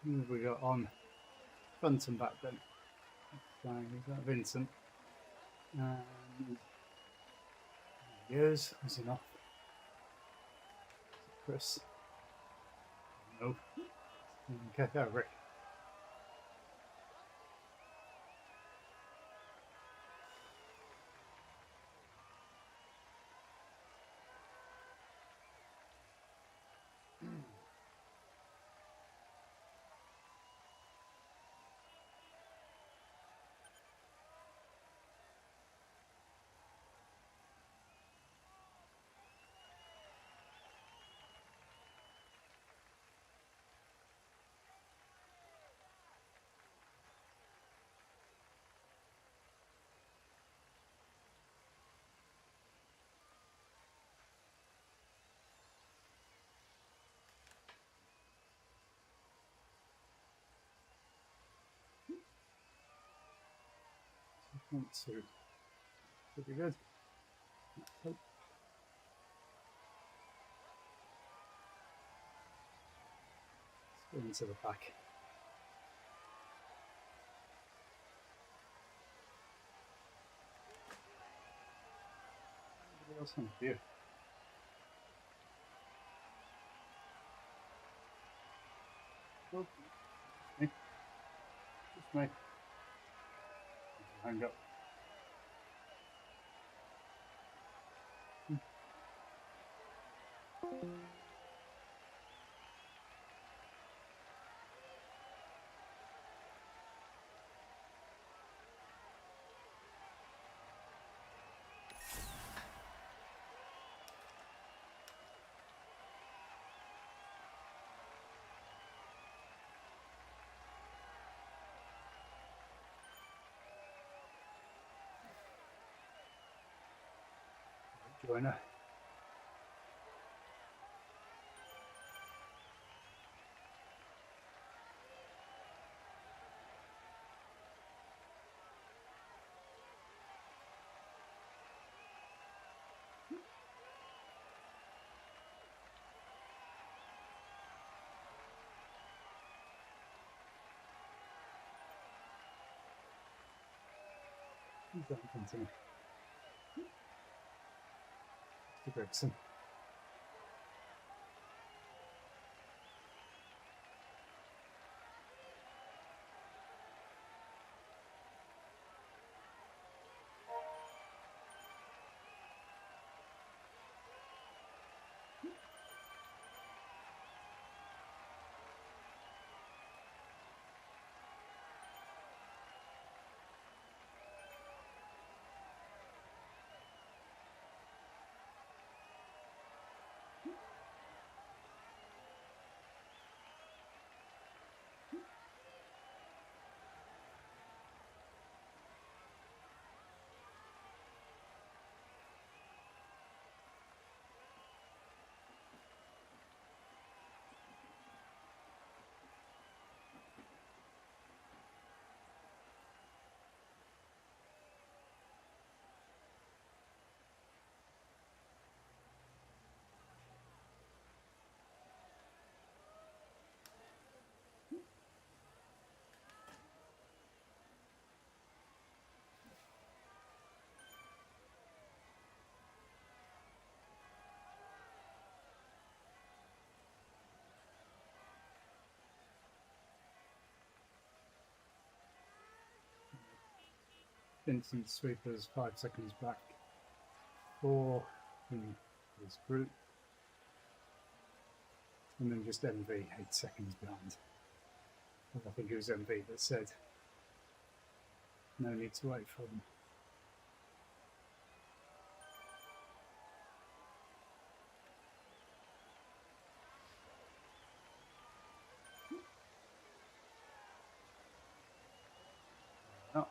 Who have we got on front and back then? So we've got Vincent. And there he is. Is he not? Chris? No. Okay, oh, Rick. Want to. Should be good. Let's hope. Let's go into the back. Anybody else on view? Oh, me. Just me. Hang up. Joiner. Who's that in front of me? Mr. Gregson. Vincent sweepers 5 seconds back. 4 in his group. And then just MV 8 seconds behind. I think it was MV that said no need to wait for them. Oh.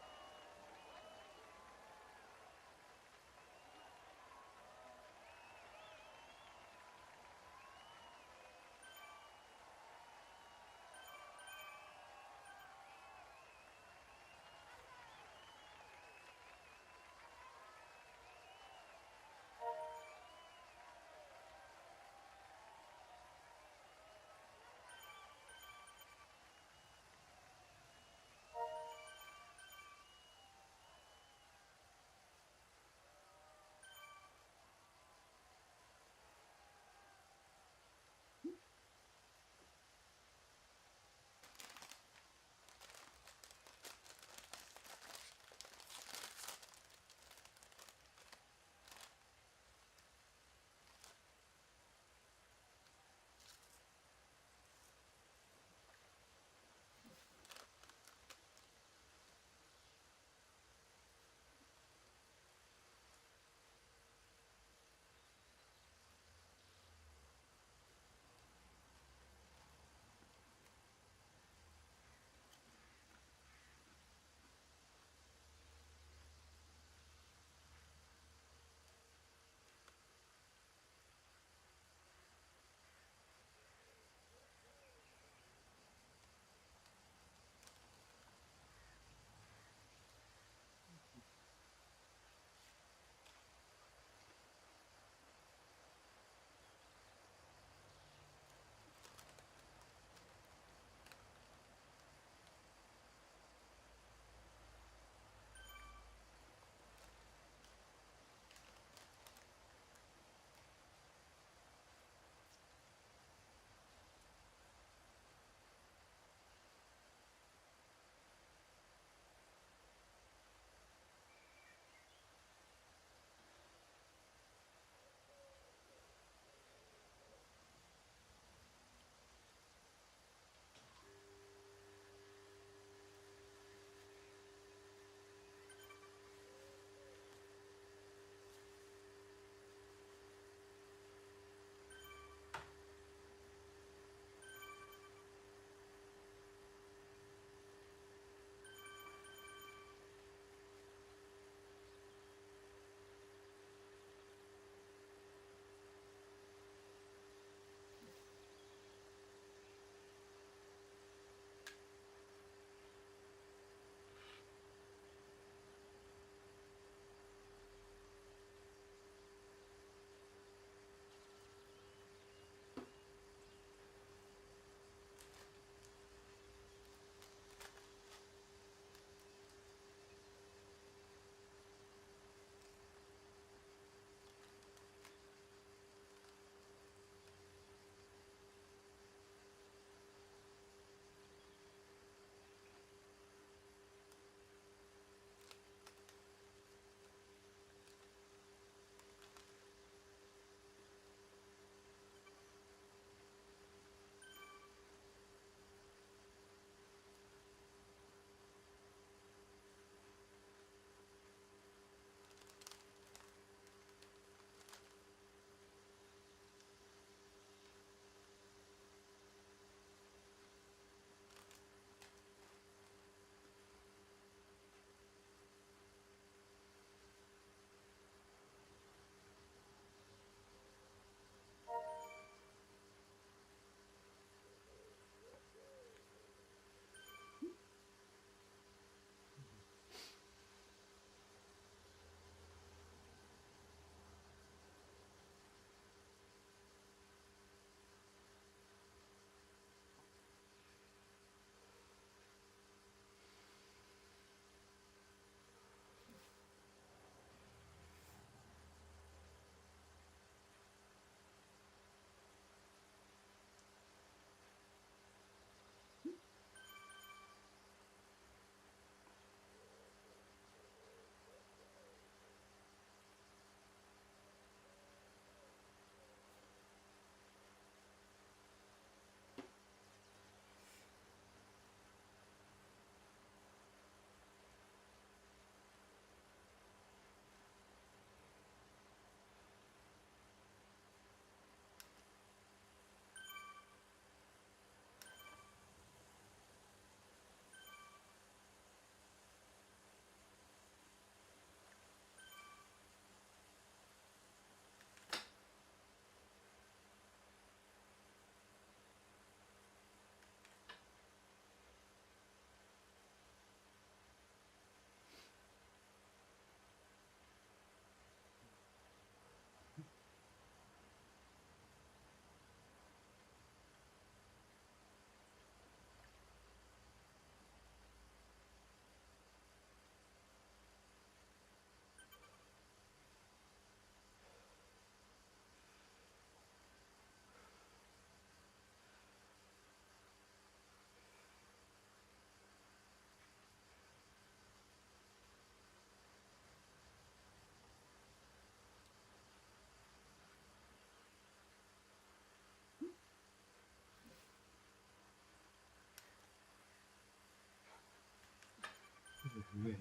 me.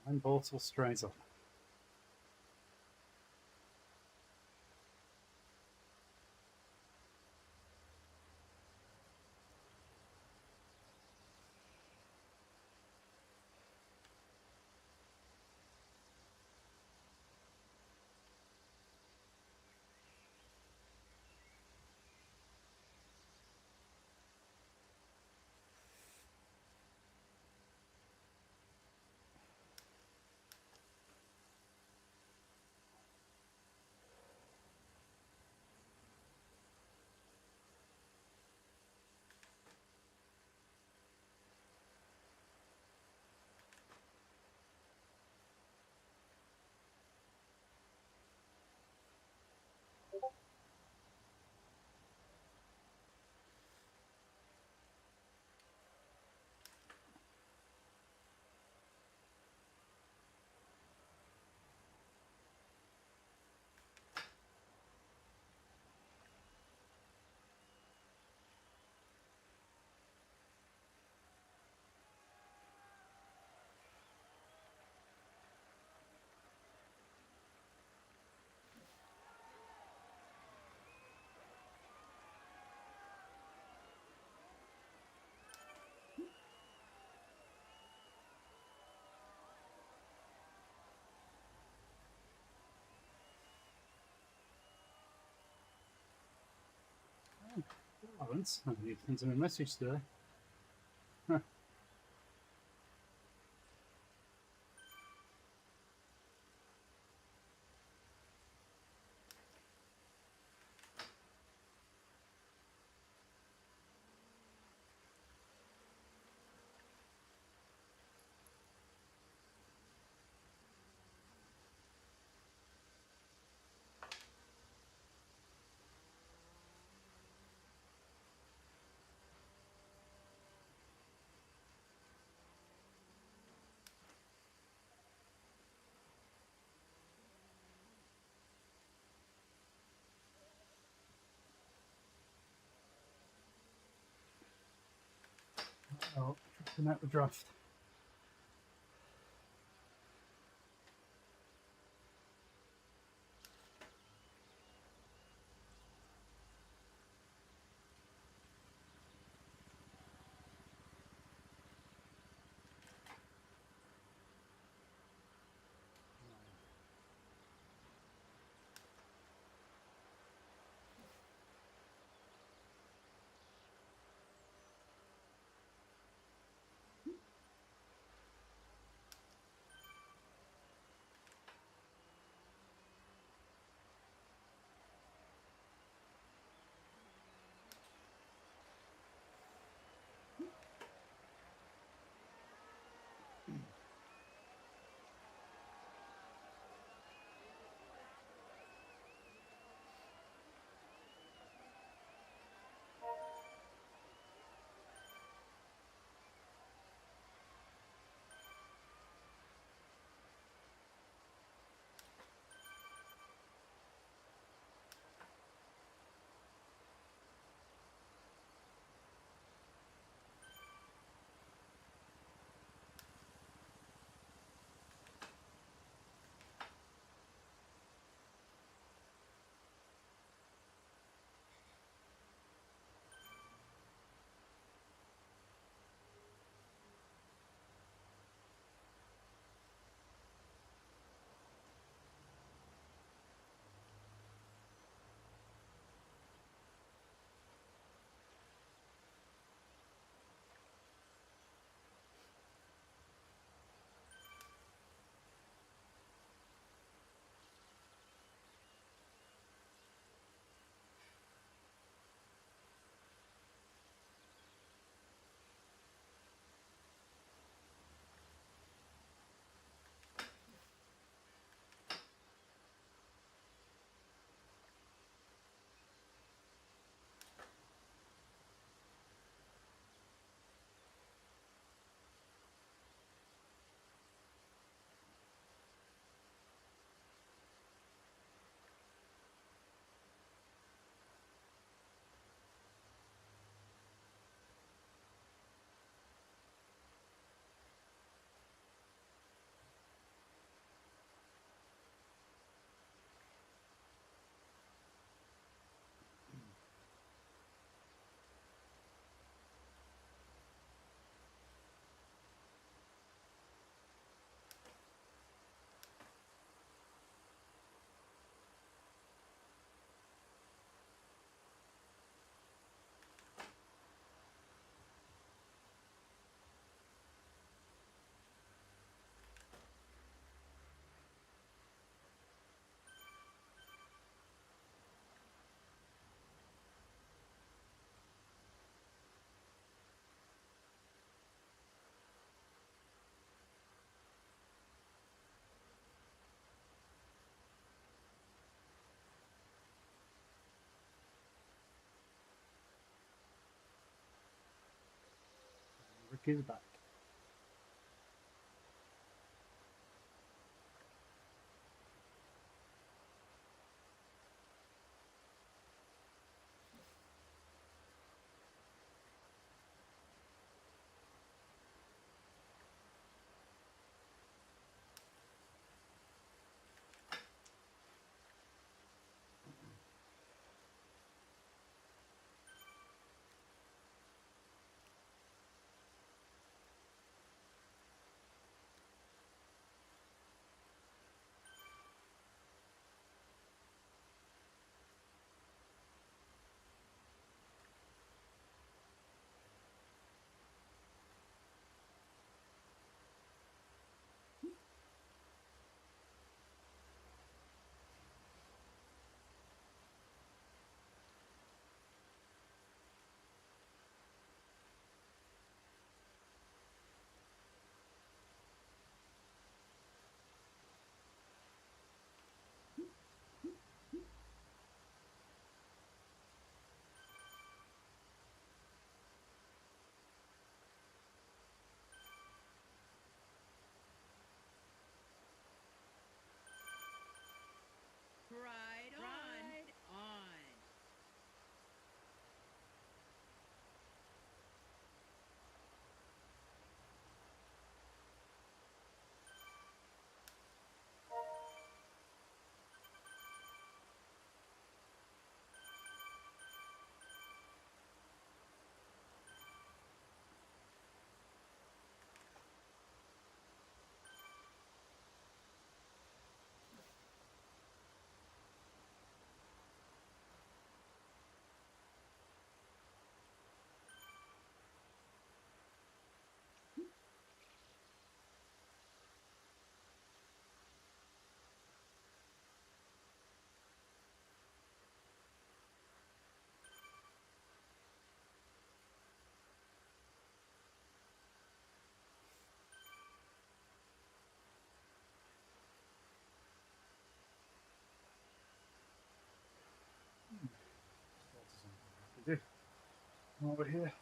I'm Bortle straight on. Lawrence, you sent him a message today. Huh. Oh, dropping out the draft. Rick is back. Ride on. We do. While we're here.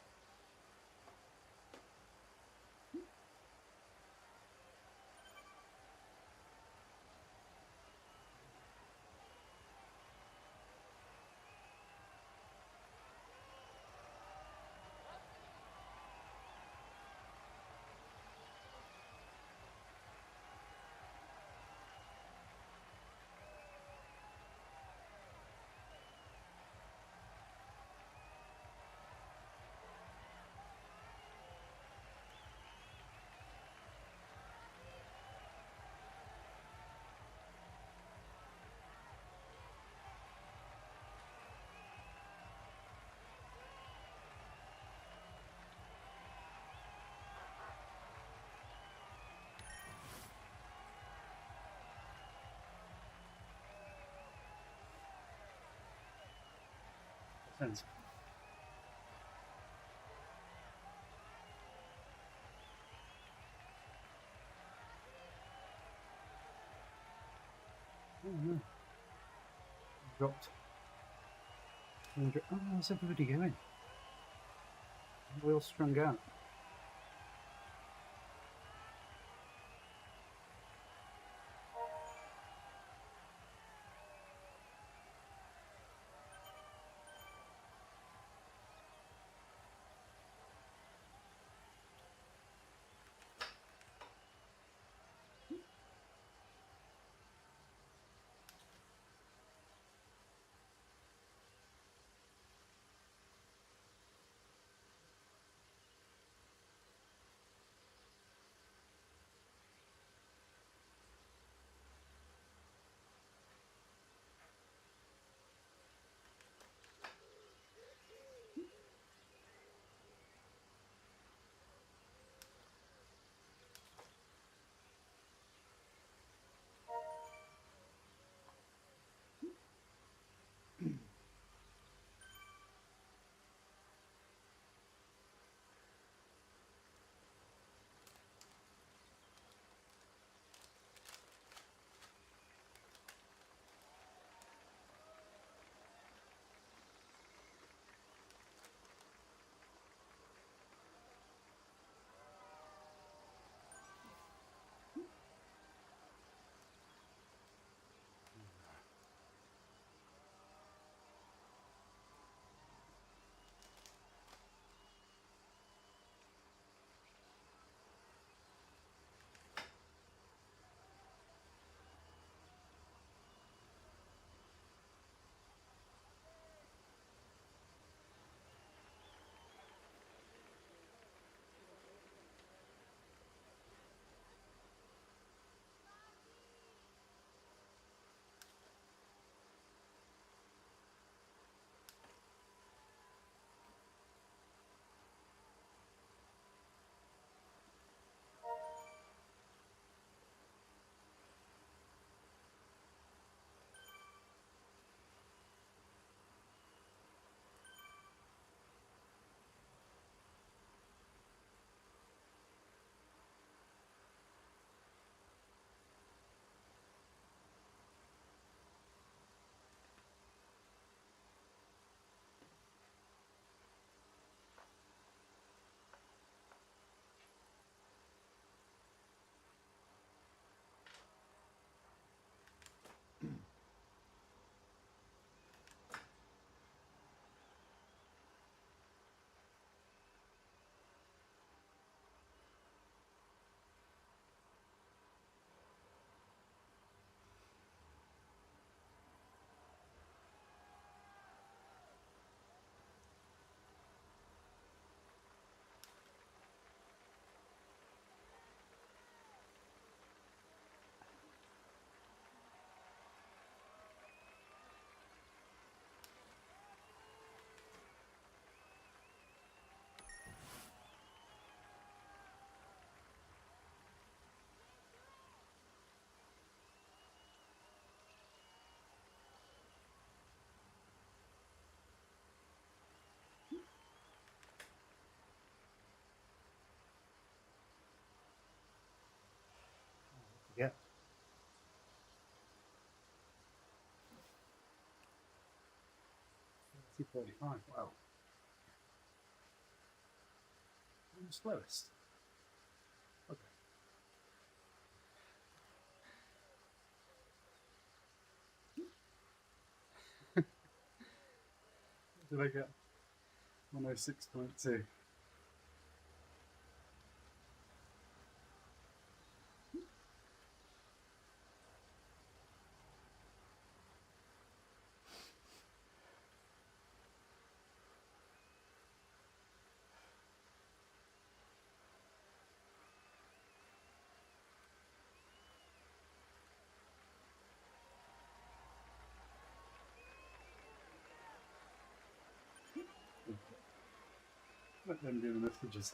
Sense. Oh no. Dropped. Oh, how's everybody going? We're all strung out. 1:35. Wow. I'm the slowest. Okay. Did I get 106.2? Let them do the messages.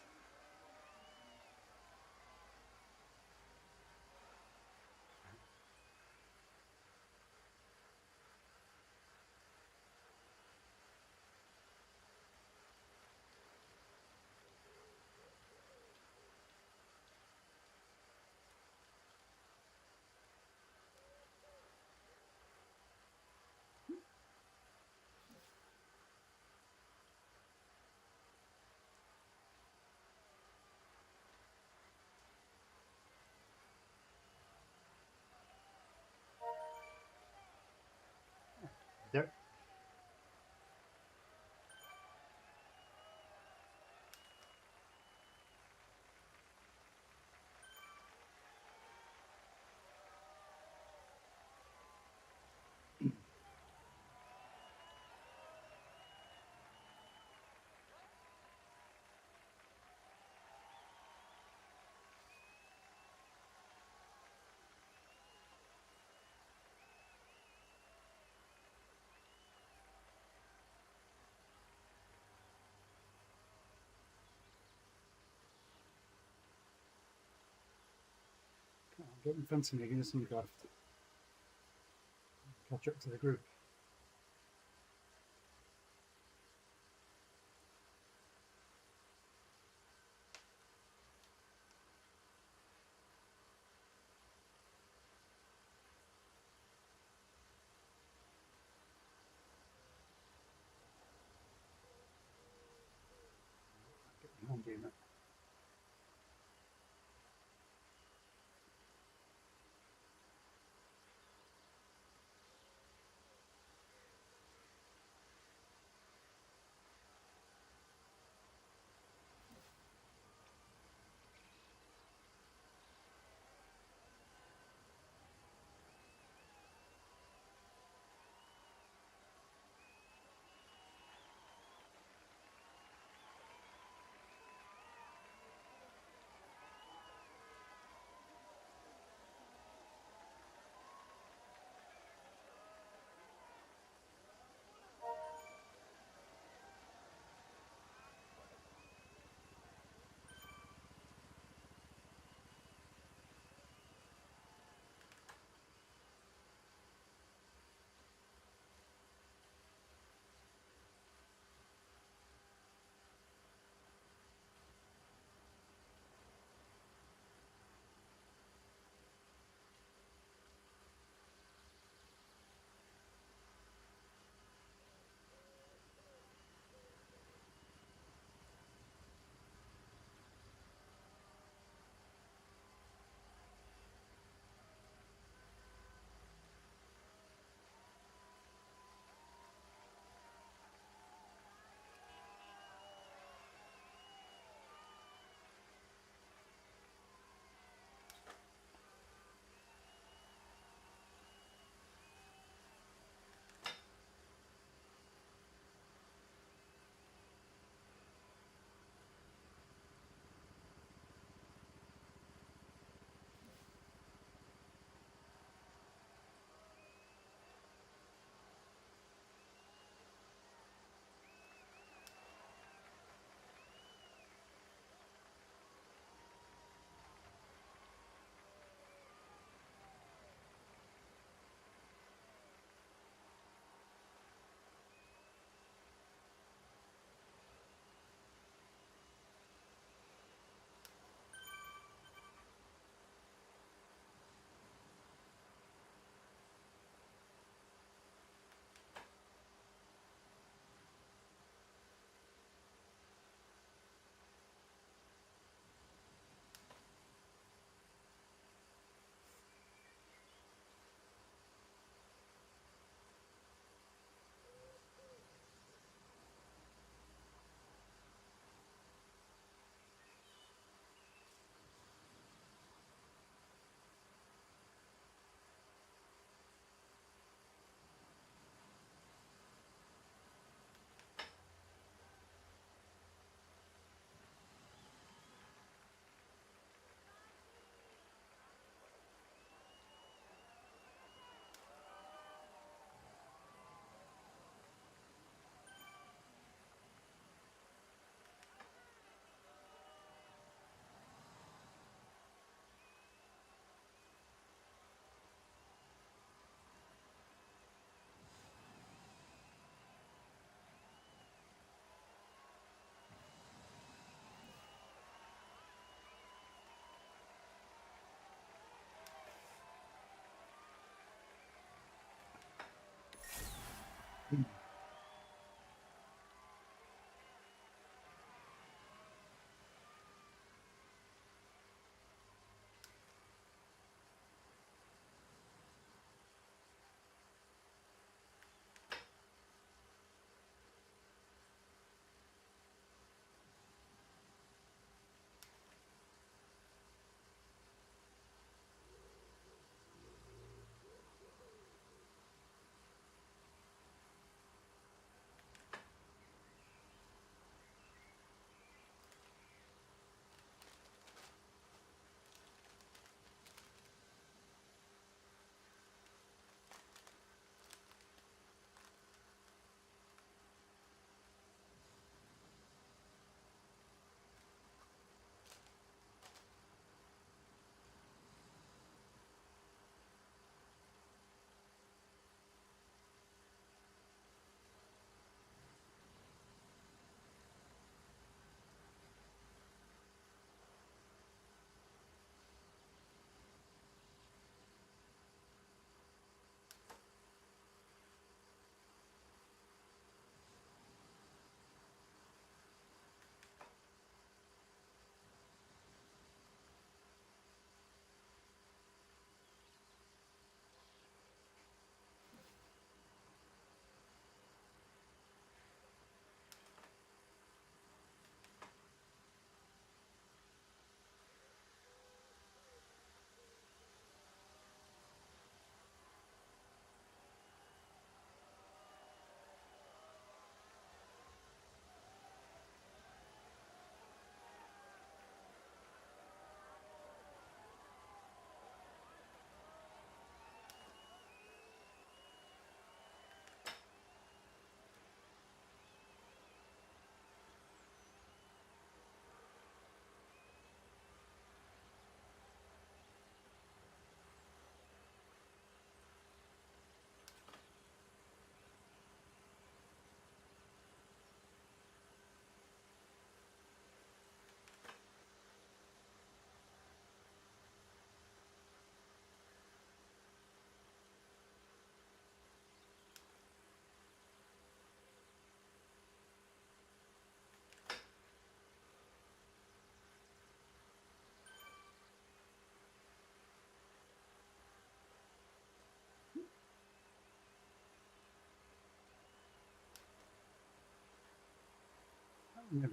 There. Get in front of me, give me some graft. Catch up to the group. Get my hand in it. Nearly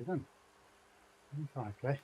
done. 5K.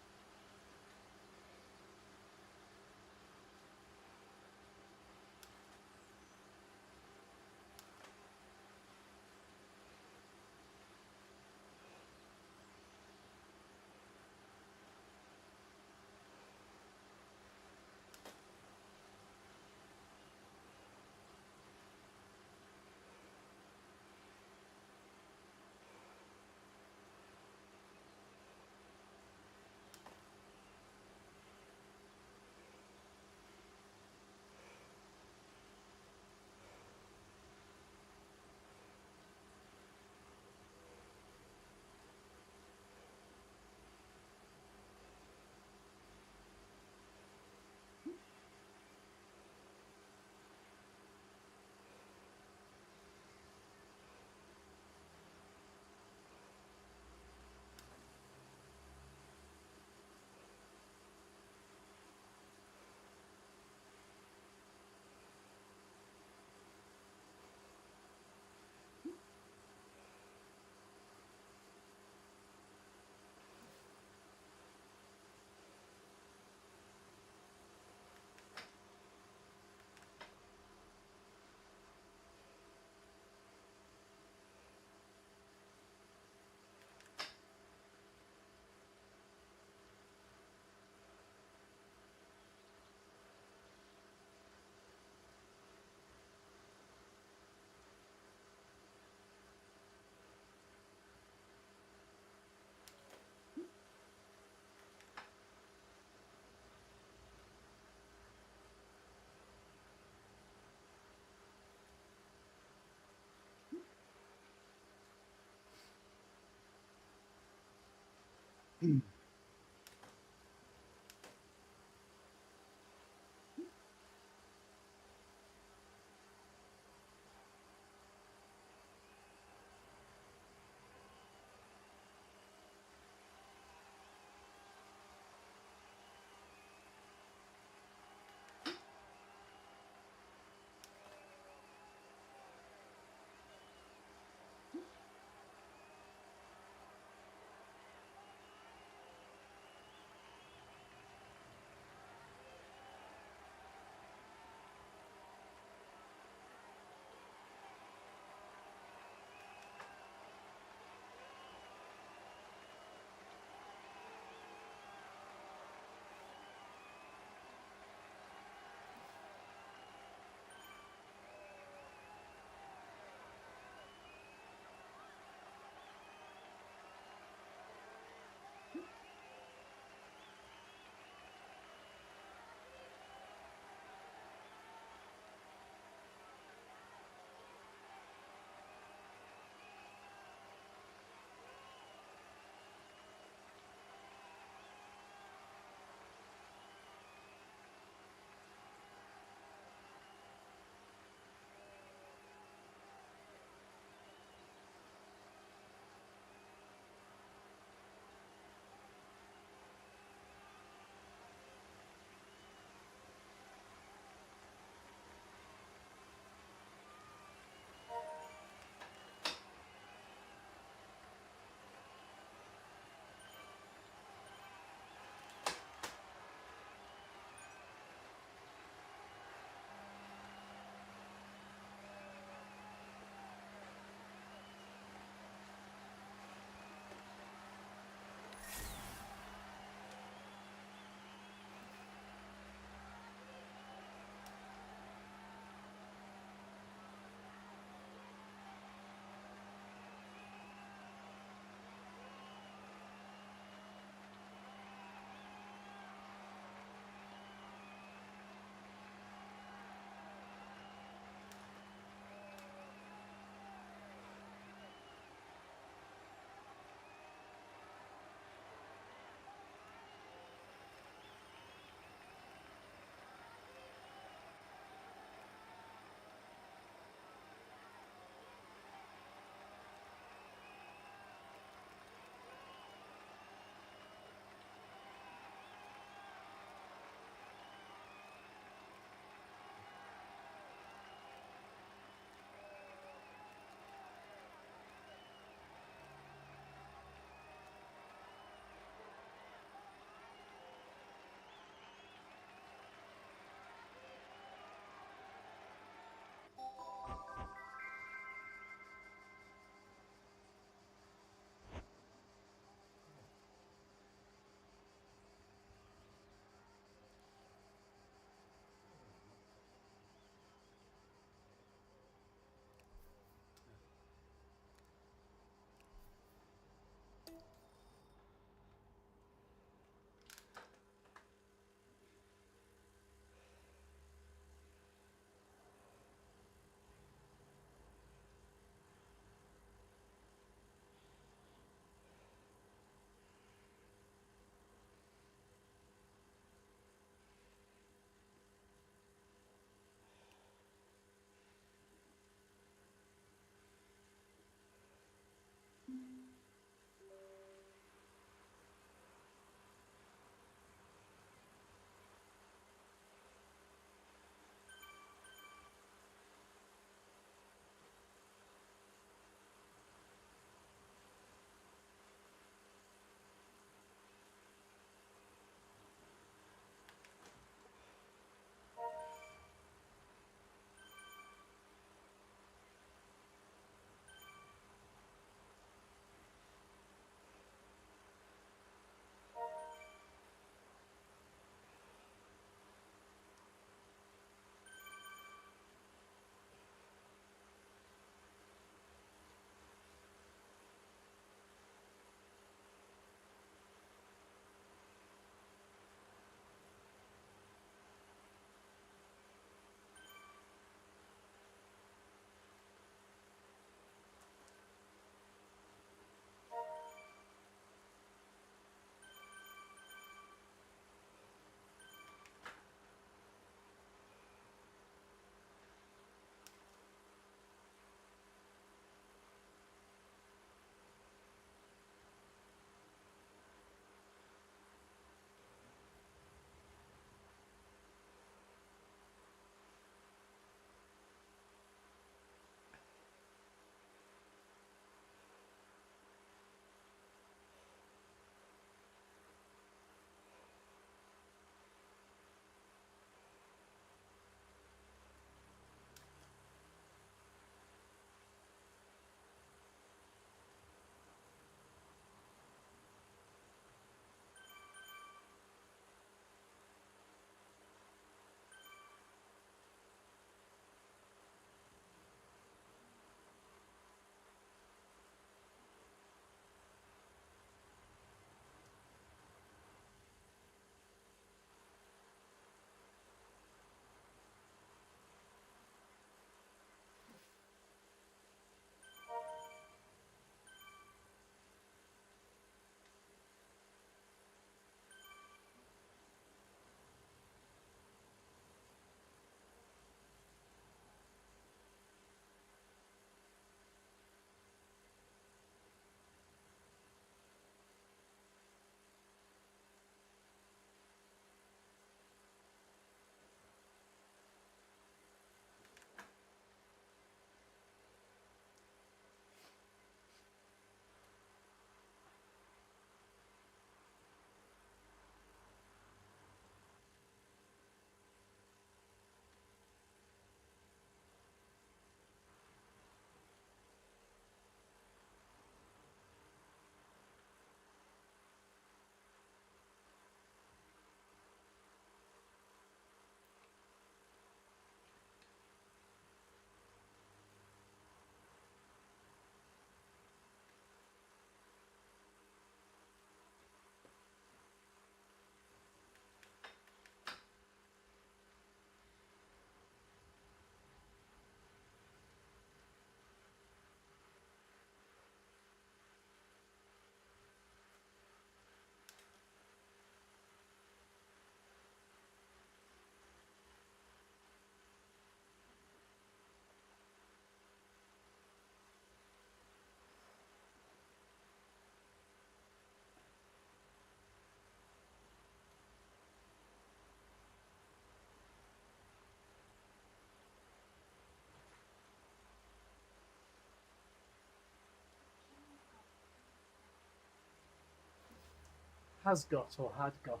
has got or had got.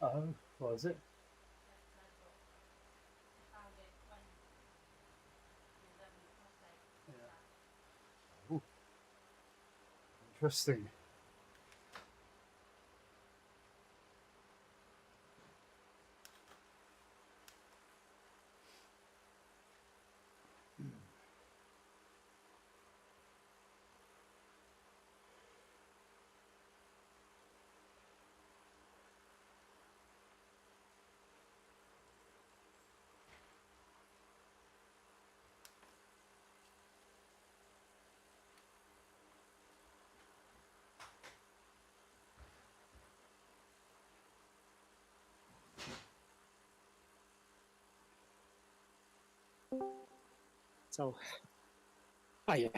Oh, was it? Yeah. Ooh. Interesting. So, yeah,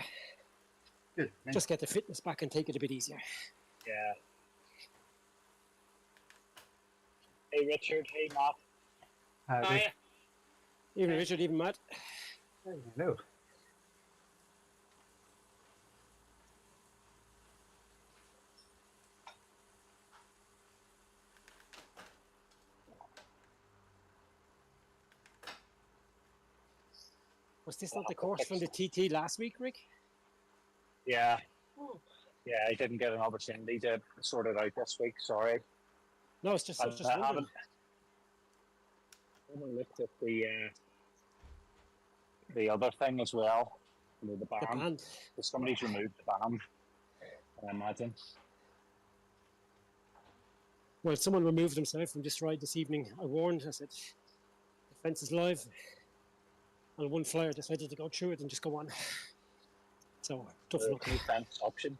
Good. just get the fitness back and take it a bit easier. Yeah. Hey, Richard. Hey, Matt. Howdy. Even Richard, even Matt. Hello. Was this not the course from the TT last week, Rick? Yeah. Yeah, I didn't get an opportunity to sort it out this week. Sorry. No, it's just, I was just I wondering. haven't looked at the other thing as well. The The band. band. Somebody's removed the band, I imagine. Well, someone removed himself from this ride this evening. I warned, I said, the fence is live. And one flyer decided to go through it and just go on. So, tough luck. Fence option.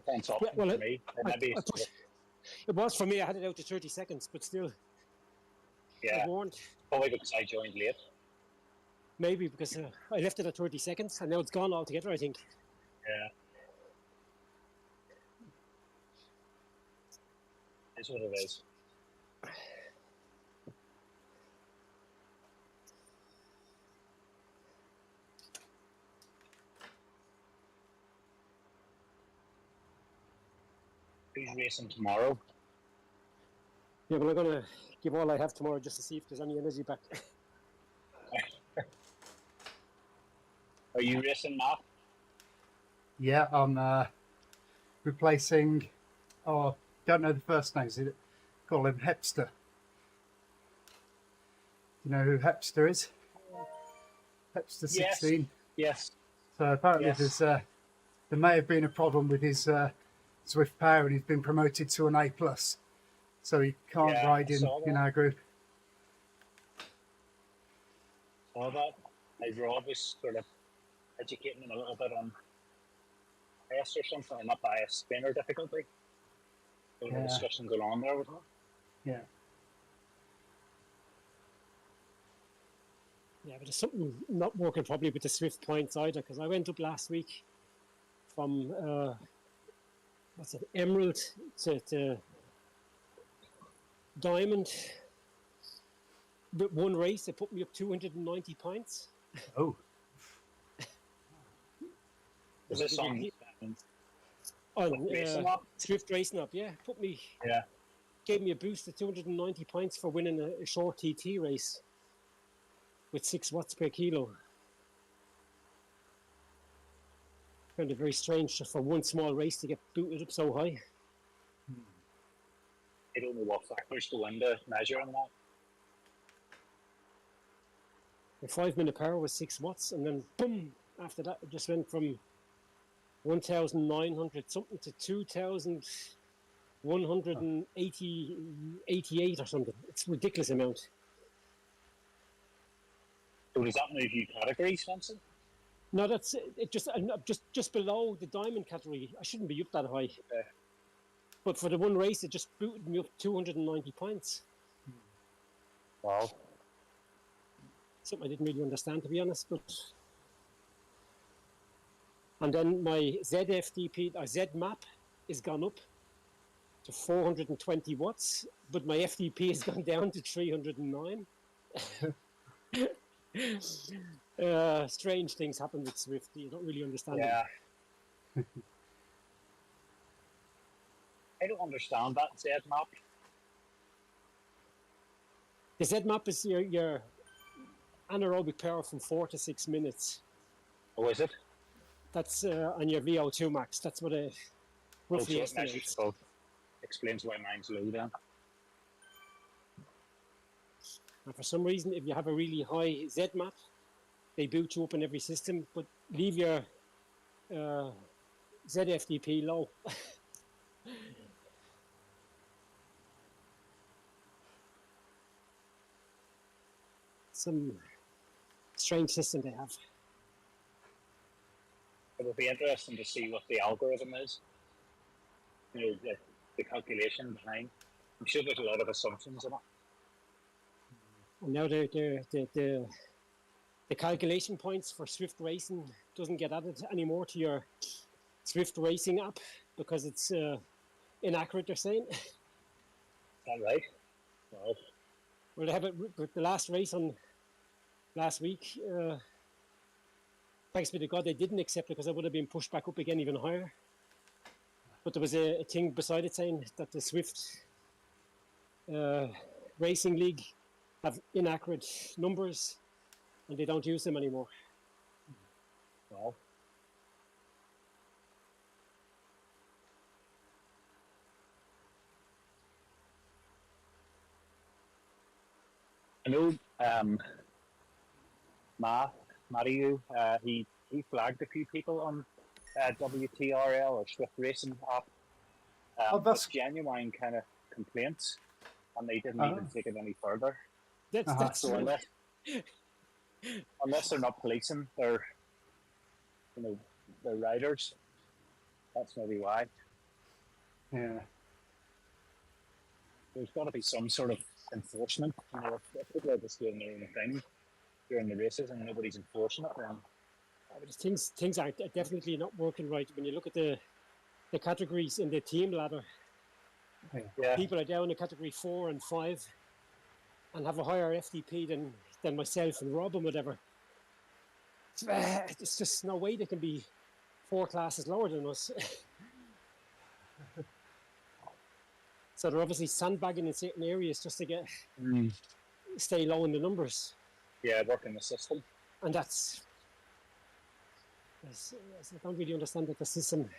Fence option well, for me. It was for me. I had it out to 30 seconds, but still, Yeah. I warned. Probably because I joined late. Maybe because I left it at 30 seconds and now it's gone altogether, I think. Yeah. That's what it is. Who's racing tomorrow? Yeah, well, I'm going to give all I have tomorrow just to see if there's any energy back. Are you racing, Matt? Yeah, I'm replacing. Oh, don't know the first names. Call him Hepster. You know who Hepster is? Hepster 16. Yes. So apparently Yes. there may have been a problem with his Zwift power, and he's been promoted to an A+. So he can't ride in our group. All that. Rob was sort of educating him a little bit on bias or something, or not bias, spinner difficulty. There was a discussion going on there with him. Yeah. Yeah, but there's something not working properly with the Zwift points either, because I went up last week from, Emerald to Diamond. With one race, it put me up 290 points. Oh. Is this on Zwift Racing Up, yeah. Gave me a boost of 290 points for winning a short TT race with 6 watts per kilo. Found it very strange just for one small race to get booted up so high. I don't know what factors to win the measure on that. The 5-minute power was 6 watts, and then boom, after that it just went from 1,900 something to 2,188 or something. It's a ridiculous amount. So does that move you categories, Vincent? No, that's it. Just below the diamond category. I shouldn't be up that high. Okay. But for the one race, it just booted me up 290 points. Wow. Something I didn't really understand, to be honest. And then my Z map is gone up to 420 watts, but my FDP has gone down to 309. Strange things happen with Zwift. You don't really understand them. I don't understand that Z map. The Z map is your anaerobic power from 4 to 6 minutes. Oh, is it? That's on your VO2 max. That's what it roughly So it measures estimates. both. Explains why mine's low then. And for some reason, if you have a really high Z map, they boot you up in every system, but leave your ZFDP low. Some strange system they have. It would be interesting to see what the algorithm is. You know, the calculation behind. I'm sure there's a lot of assumptions in it. And now the calculation points for Zwift racing doesn't get added anymore to your Zwift racing app because it's inaccurate, they're saying. Is that right? Well, Well, they have it with the last race on last week. Thanks be to God they didn't accept it because I would have been pushed back up again even higher. But there was a thing beside it saying that the Zwift Racing League have inaccurate numbers and they don't use them anymore. well. I know Mario, he flagged a few people on WTRL or Swift Racing app. That's genuine kind of complaints, and they didn't even take it any further. That's So unless they're not policing their riders, that's maybe why. yeah. There's got to be some sort of enforcement. You know, if people are just doing their own thing during the races and nobody's enforcing it, then things are definitely not working right. When you look at the categories in the team ladder, yeah, people are down in category 4 and 5 and have a higher FTP than myself and Rob and whatever. It's just no way they can be 4 classes lower than us. So they're obviously sandbagging in certain areas just to stay low in the numbers. yeah, working the system. And I don't really understand that the system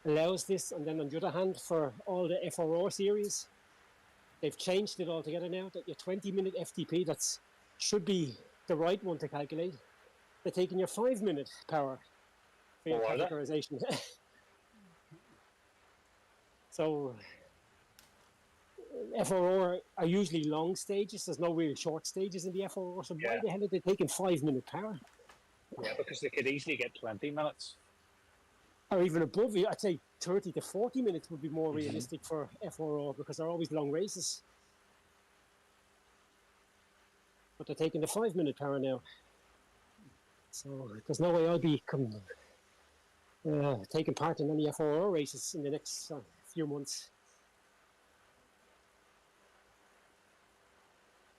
allows this. And then on the other hand, for all the FRO series, they've changed it altogether now that your 20-minute FTP, that should be the right one to calculate. They're taking your 5-minute power for your categorization. So FRO are usually long stages. There's no real short stages in the FRO. So why the hell are they taking 5-minute power? Yeah, because they could easily get 20 minutes. Or even above it. I'd say 30 to 40 minutes would be more realistic for FRO because they're always long races. But they're taking the 5-minute power now. So there's no way I'll be taking part in any FRO races in the next few months.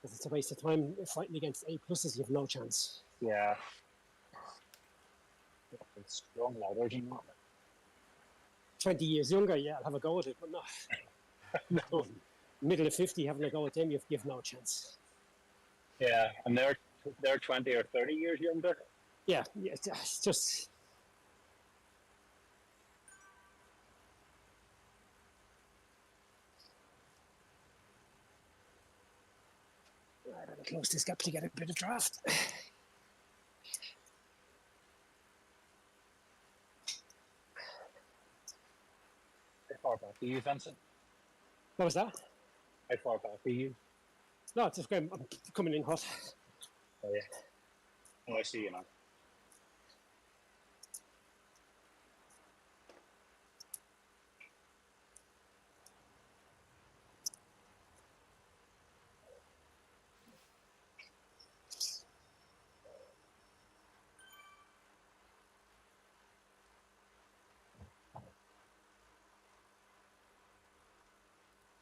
Because it's a waste of time fighting against A+, you have no chance. Yeah. It's strong ladders and that. 20 years younger, yeah, I'll have a go at it, but no. Middle of 50, having a go at them, you have no chance. Yeah, and they're 20 or 30 years younger. Yeah, it's just. I better close this gap to get a bit of draft. How far back are you, Vincent? What was that? How far back are you? No, it's just I'm coming in hot. Oh, yeah. Oh, I see you now.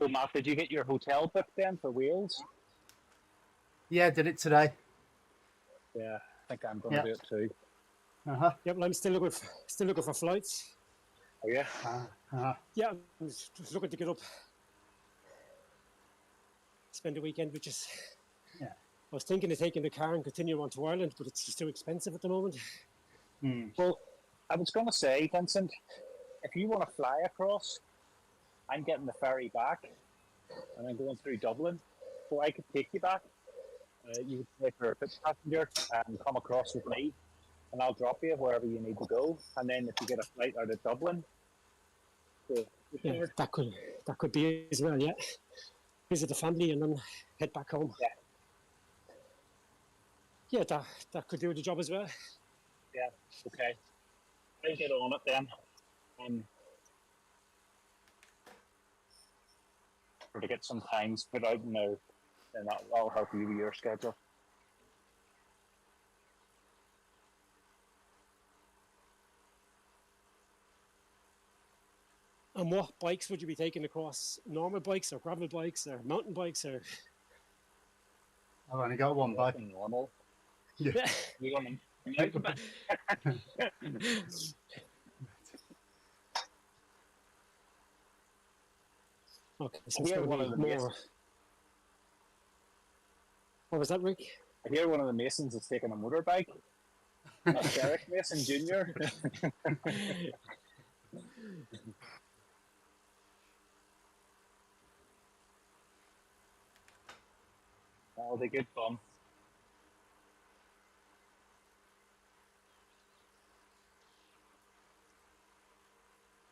So, Matt, did you get your hotel booked then for Wales? Yeah, did it today. Yeah, I think I'm going to do it too. Uh-huh. Yeah, well, I'm still looking for flights. Oh yeah. Yeah, I'm just looking to get up, spend the weekend, which is. Yeah. I was thinking of taking the car and continue on to Ireland, but it's just too expensive at the moment. Well, I was going to say, Vincent, if you want to fly across, I'm getting the ferry back, and I'm going through Dublin, so I could take you back. You would pay for a pit passenger and come across with me, and I'll drop you wherever you need to go. And then if you get a flight out of Dublin, so Yeah, that could be as well. Yeah, visit the family and then head back home. Yeah. Yeah, that could do the job as well. Yeah. Okay. I'll get on it then. Or to get some times put out now, and that'll help you with your schedule. And what bikes would you be taking across? Normal bikes or gravel bikes or mountain bikes or? I've only got one bike. Normal. Yeah. You're going to Okay, so it's going to be more. What was that, Rick? I hear one of the Masons is taking a motorbike. That's Derek Mason Jr. That'll be good fun.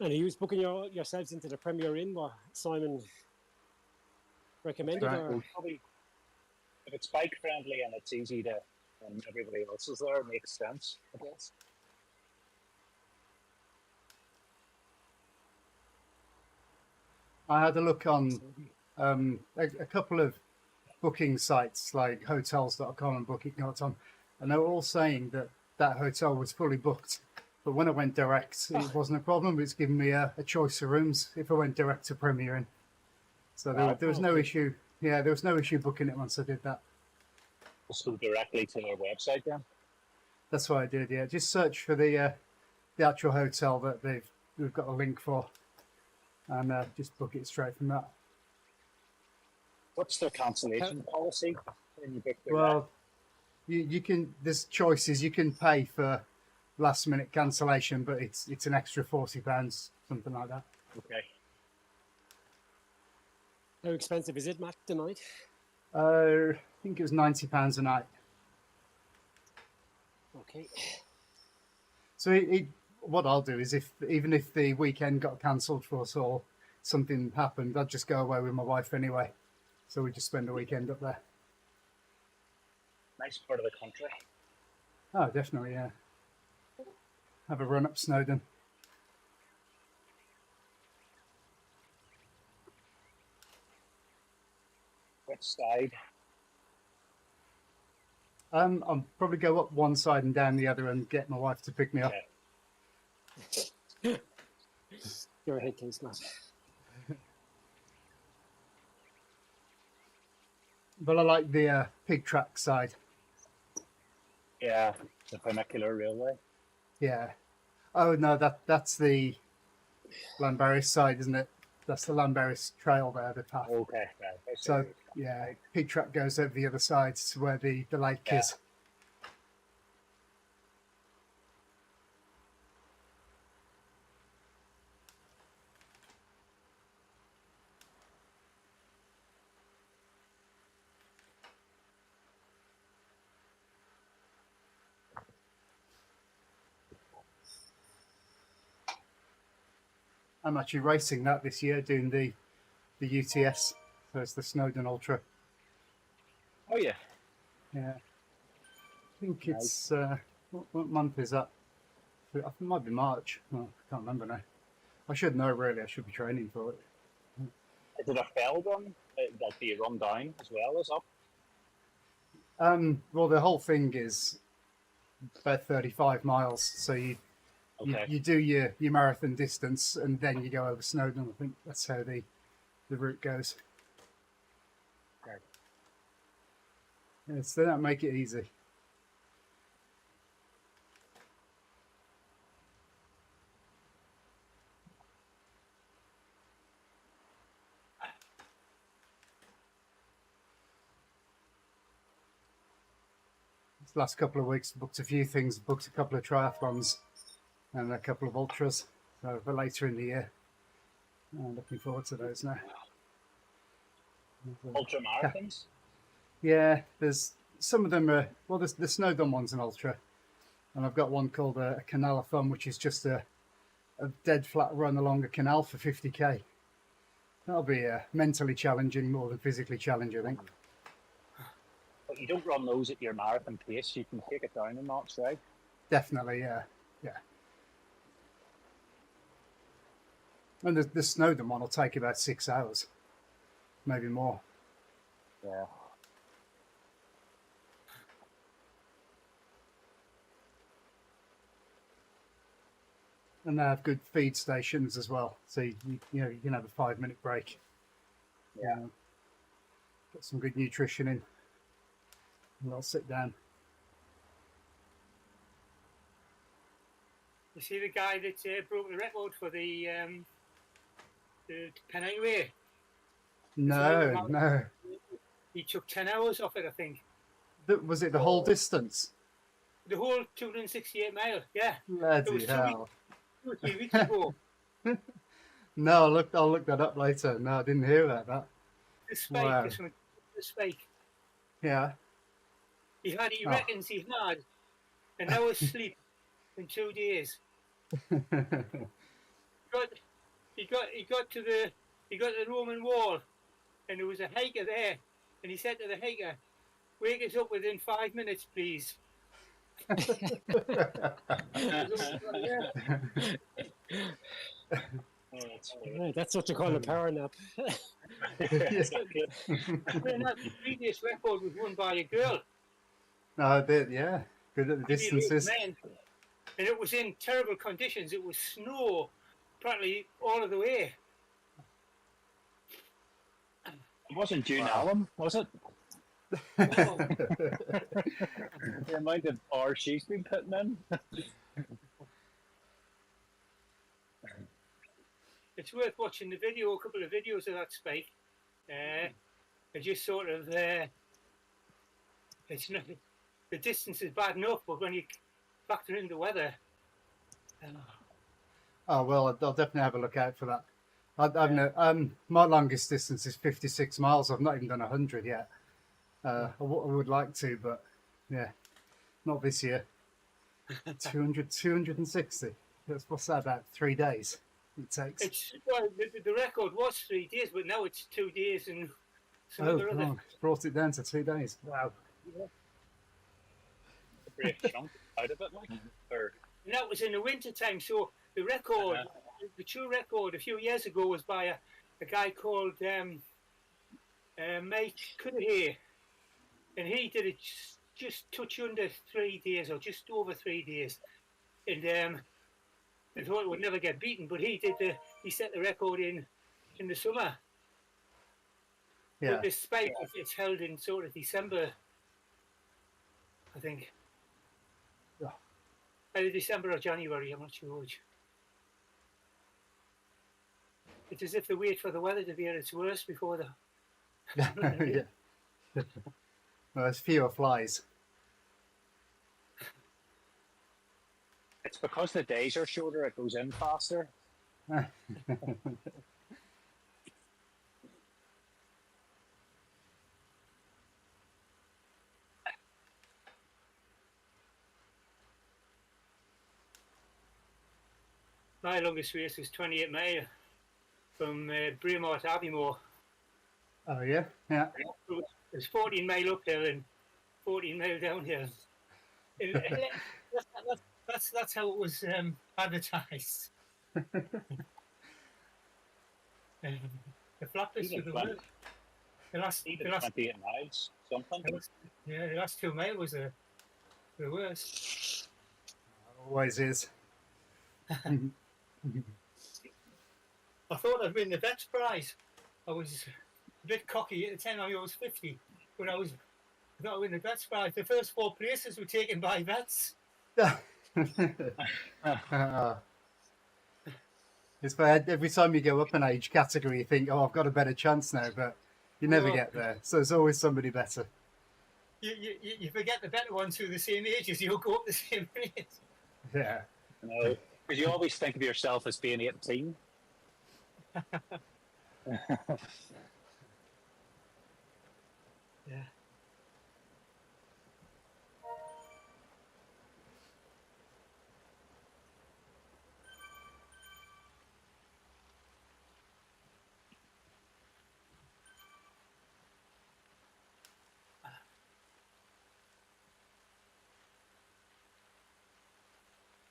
And are you booking yourselves into the Premier Inn, what Simon recommended? Right. Or? Probably, if it's bike friendly and it's easy to, and everybody else is there, it makes sense, I guess. I had a look on a couple of booking sites like hotels.com and booking.com, and they were all saying that that hotel was fully booked. But when I went direct, it wasn't a problem. It's given me a choice of rooms if I went direct to Premier Inn. So there was no issue. Yeah, there was no issue booking it once I did that. Just go directly to their website then. That's what I did. Yeah, just search for the actual hotel that we've got a link for, and just book it straight from that. What's their cancellation policy when you book direct? Well, you can. There's choices. You can pay for last minute cancellation, but it's an extra £40, something like that. Okay. How expensive is it, Matt, tonight? I think it was £90 a night. Okay. So what I'll do is even if the weekend got cancelled for us or something happened, I'd just go away with my wife anyway. So we just spend the weekend up there. Nice part of the country. Oh, definitely, yeah. Have a run up Snowdon. Which side? I'll probably go up one side and down the other and get my wife to pick me up. Okay. You're a head case, Matt. But I like the pig track side. Yeah, the funicular railway. Yeah. Oh no, that's the Llanberis side, isn't it? That's the Llanberis trail there, the path. Okay. Right. So yeah, pig track goes over the other side to where the lake is. I'm actually racing that this year, doing the UTS. So it's the Snowdon Ultra. Oh yeah. Yeah. I think it's what month is that? I think it might be March. Oh, I can't remember now. I should know really. I should be training for it. Is it a fell run? Like do you run down as well as up? Well, the whole thing is about 35 miles. So you do your marathon distance and then you go over Snowdon. I think that's how the route goes. Okay. Yeah, so they don't make it easy. last couple of weeks, booked a few things, booked a couple of triathlons and a couple of ultras. So for later in the year, I'm looking forward to those now. Ultra marathons. Yeah, there's some of them are, well, the Snowdon one's an ultra, and I've got one called a Canal of Fun, which is just a dead flat run along a canal for 50k. That'll be mentally challenging more than physically challenging, I think. But you don't run those at your marathon pace. You can take it down a notch, right? Definitely, yeah. And the Snowdon one will take about 6 hours, maybe more. Yeah. And they have good feed stations as well, so you can have a 5-minute break. Yeah. Get some good nutrition in, and I'll sit down. You see the guy that broke the record for the Penang Way? No. He took 10 hours off it, I think. Was it the whole distance? The whole 268 mile, yeah. Bloody hell. 2 or 3 weeks ago. No, I'll look that up later. No, I didn't hear about that. The spike, Wow. the spike. Yeah. He reckons he had an hour's sleep in 2 days. He got to the Roman wall, and there was a hiker there, and he said to the hiker, "Wake us up within 5 minutes, please." Right, that's what you call a power nap. The previous record was won by a girl. No, a bit, yeah. Good at the Maybe a little distances. man. And it was in terrible conditions. It was snow practically all of the way. It wasn't June Allen, was it? Oh, The amount of hours she's been putting in. it's worth watching the video, a couple of videos of that spike. It just sort of, it's not, the distance is bad enough, but when you factor in the weather, Oh, well, I'll definitely have a look out for that. My longest distance is 56 miles. I've not even done 100 yet. I would like to, but yeah, not this year. 260. What's that, about 3 days it takes? the record was 3 days, but now it's 2 days and some Oh, other other. God, brought it down to 2 days. Wow. A great chunk out of it, like. Or, And that was in the winter time, so the record, the true record a few years ago was by a guy called Mike Cudahy, and he did it just touch under 3 days, or just over 3 days, and I thought it would never get beaten, but he set the record in the summer. Yeah. But this spike, it's held in sort of December, I think. Yeah. Either December or January, I'm not sure which. It's as if they wait for the weather to be at its worst before the. Yeah. Well, there's fewer flies. it's because the days are shorter, it goes in faster. My longest race was 28 mile from Breamore to Aviemore. Oh, yeah? Yeah. It was 14 mile uphill and 14 mile downhill. That's how it was advertised. The flattest of the world. The last 28 miles, something. the last 2 mile was the worst. Always is. I thought I'd win the Vets prize. I was a bit cocky at the time. I was 50, but I thought I'd win the Vets prize. The first 4 places were taken by Vets. It's bad. Every time you go up an age category, you think, "Oh, I've got a better chance now," but you never Well, get there. So there's always somebody better. you forget the better ones who are the same age as you go up the same rate. Yeah. No, because you always think of yourself as being 18. Yeah.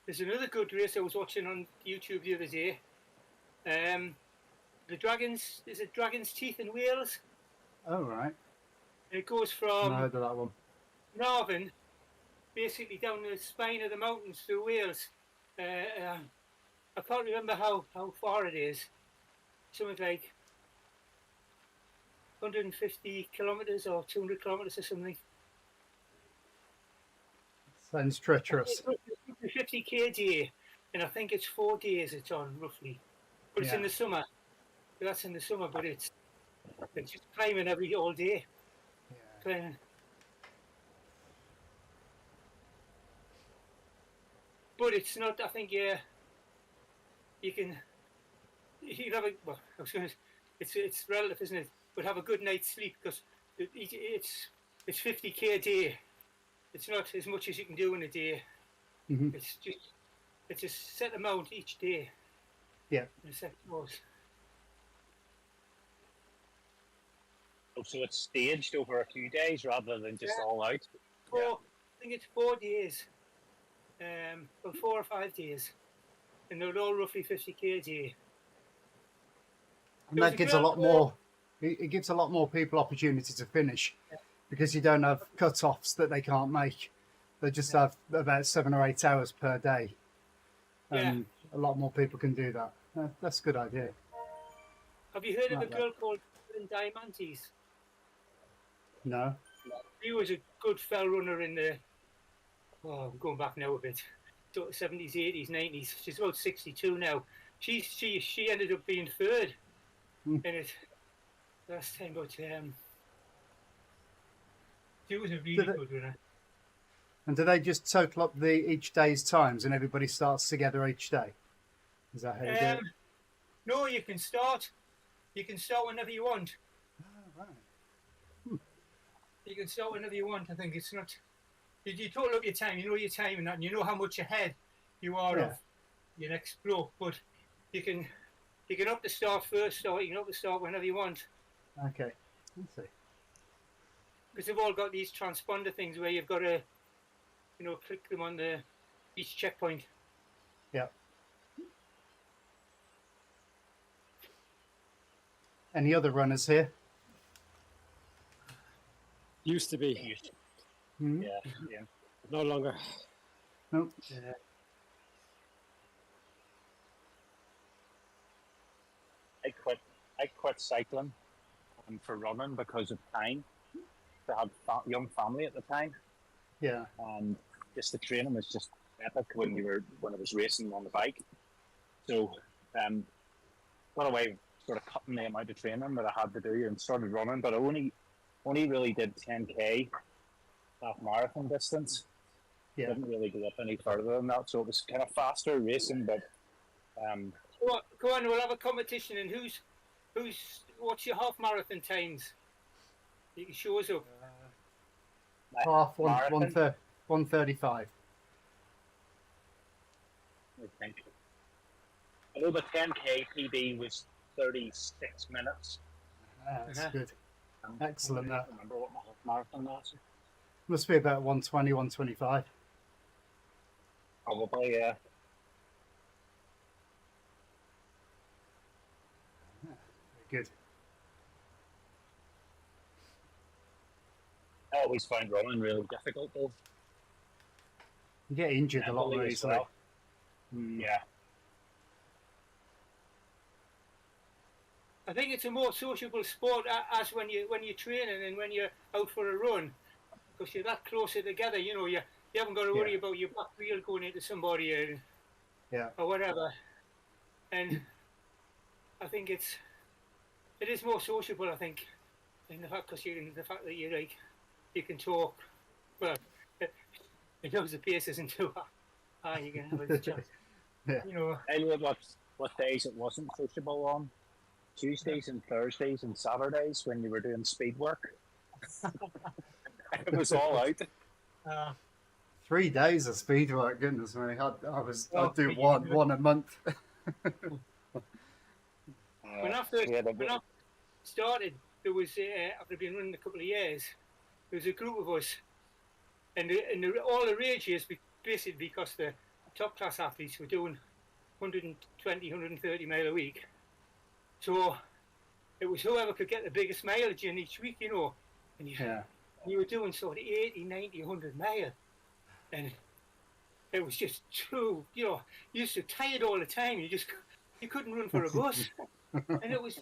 There's another good race I was watching on YouTube the other day. The Dragons, is it Dragon's Teeth in Wales? Oh, right. And it goes I from heard of that one. Navan, basically down the spine of the mountains through Wales. I can't remember how far it is. Something like 150 kilometres or 200 kilometres or something. Sounds treacherous. It's 50 kg, and I think it's 4 days it's on roughly. But it's in Yeah. the summer. That's in the summer, but it's just climbing all day. Yeah. Climbing. But it's not. I think you can. You have a. Well, I was going to. It's relative, isn't it? But have a good night's sleep because it's 50k a day. It's not as much as you can do in a day. Mhm. It's just set amount each day. Yeah. And a set course. So it's staged over a few days rather than just all out. I think it's 4 days. Well, 4 or 5 days, and they're all roughly 50k a day. And There was that a gives a girl lot more. It gives a lot more people opportunity to finish, because you don't have cut-offs that they can't make. They just have about 7 or 8 hours per day, and a lot more people can do that. That's a good idea. Have you heard of a Like that. girl called Diamantes? No. She was a good fell runner in the. Oh, I'm going back now a bit. 70s, 80s, 90s. She's about 62 now. She ended up being third in it last time, but she was a really good runner. And do they just total up each day's times, and everybody starts together each day? Is that how you do it? No, you can start. You can start whenever you want. Oh, right. You can start whenever you want. I think it's not. You total up your time. You know your time and that, and you know how much ahead you are of your next bloke. But you can up the start first, or you can up the start whenever you want. Okay. Let's see. Because they've all got these transponder things where you've got to, click them on each checkpoint. Yeah. Any other runners here? Used to be, Hmm? Yeah. no longer. No. I quit cycling for running because of time. I had young family at the time, Yeah. and just the training was just epic when I was racing on the bike. So, got away sort of cutting the amount of training that I had to do and started running, but I only really did 10k half marathon distance. Yeah. Didn't really go up any further than that, so it was kind of faster racing, but Go on, we'll have a competition, and what's your half marathon times? You can show us up. Half marathon, 1:35. I think. I know the 10k PB was 36 minutes. That's good. Excellent. I That don't remember what my half marathon was. must be about 120, 125. Probably, yeah. Good. I always find running really difficult, though. You get injured a lot more Mentally as easily. well. Mm. Yeah. I think it's a more sociable sport as when you're training and when you're out for a run, because you're that closer together. You haven't got to worry about your back wheel going into somebody or whatever. And I think it is more sociable. I think, in the fact that you can talk. well, it knows the pace isn't too high. You can have a chance. Yeah. You know, I know what days it wasn't sociable on. Tuesdays and Thursdays and Saturdays when you were doing speed work. It was all out. 3 days of speed work, goodness me. I'd do Oh, one a month. when I first started, there was after being running a couple of years, there was a group of us, and all the rage is basically because the top class athletes were doing 120, 130 mile a week. So it was whoever could get the biggest mileage in each week, you know. And you were doing sort of 80, 90, 100 mile. And it was just too, you know, you used to tired all the time. You couldn't run for a bus. And it was,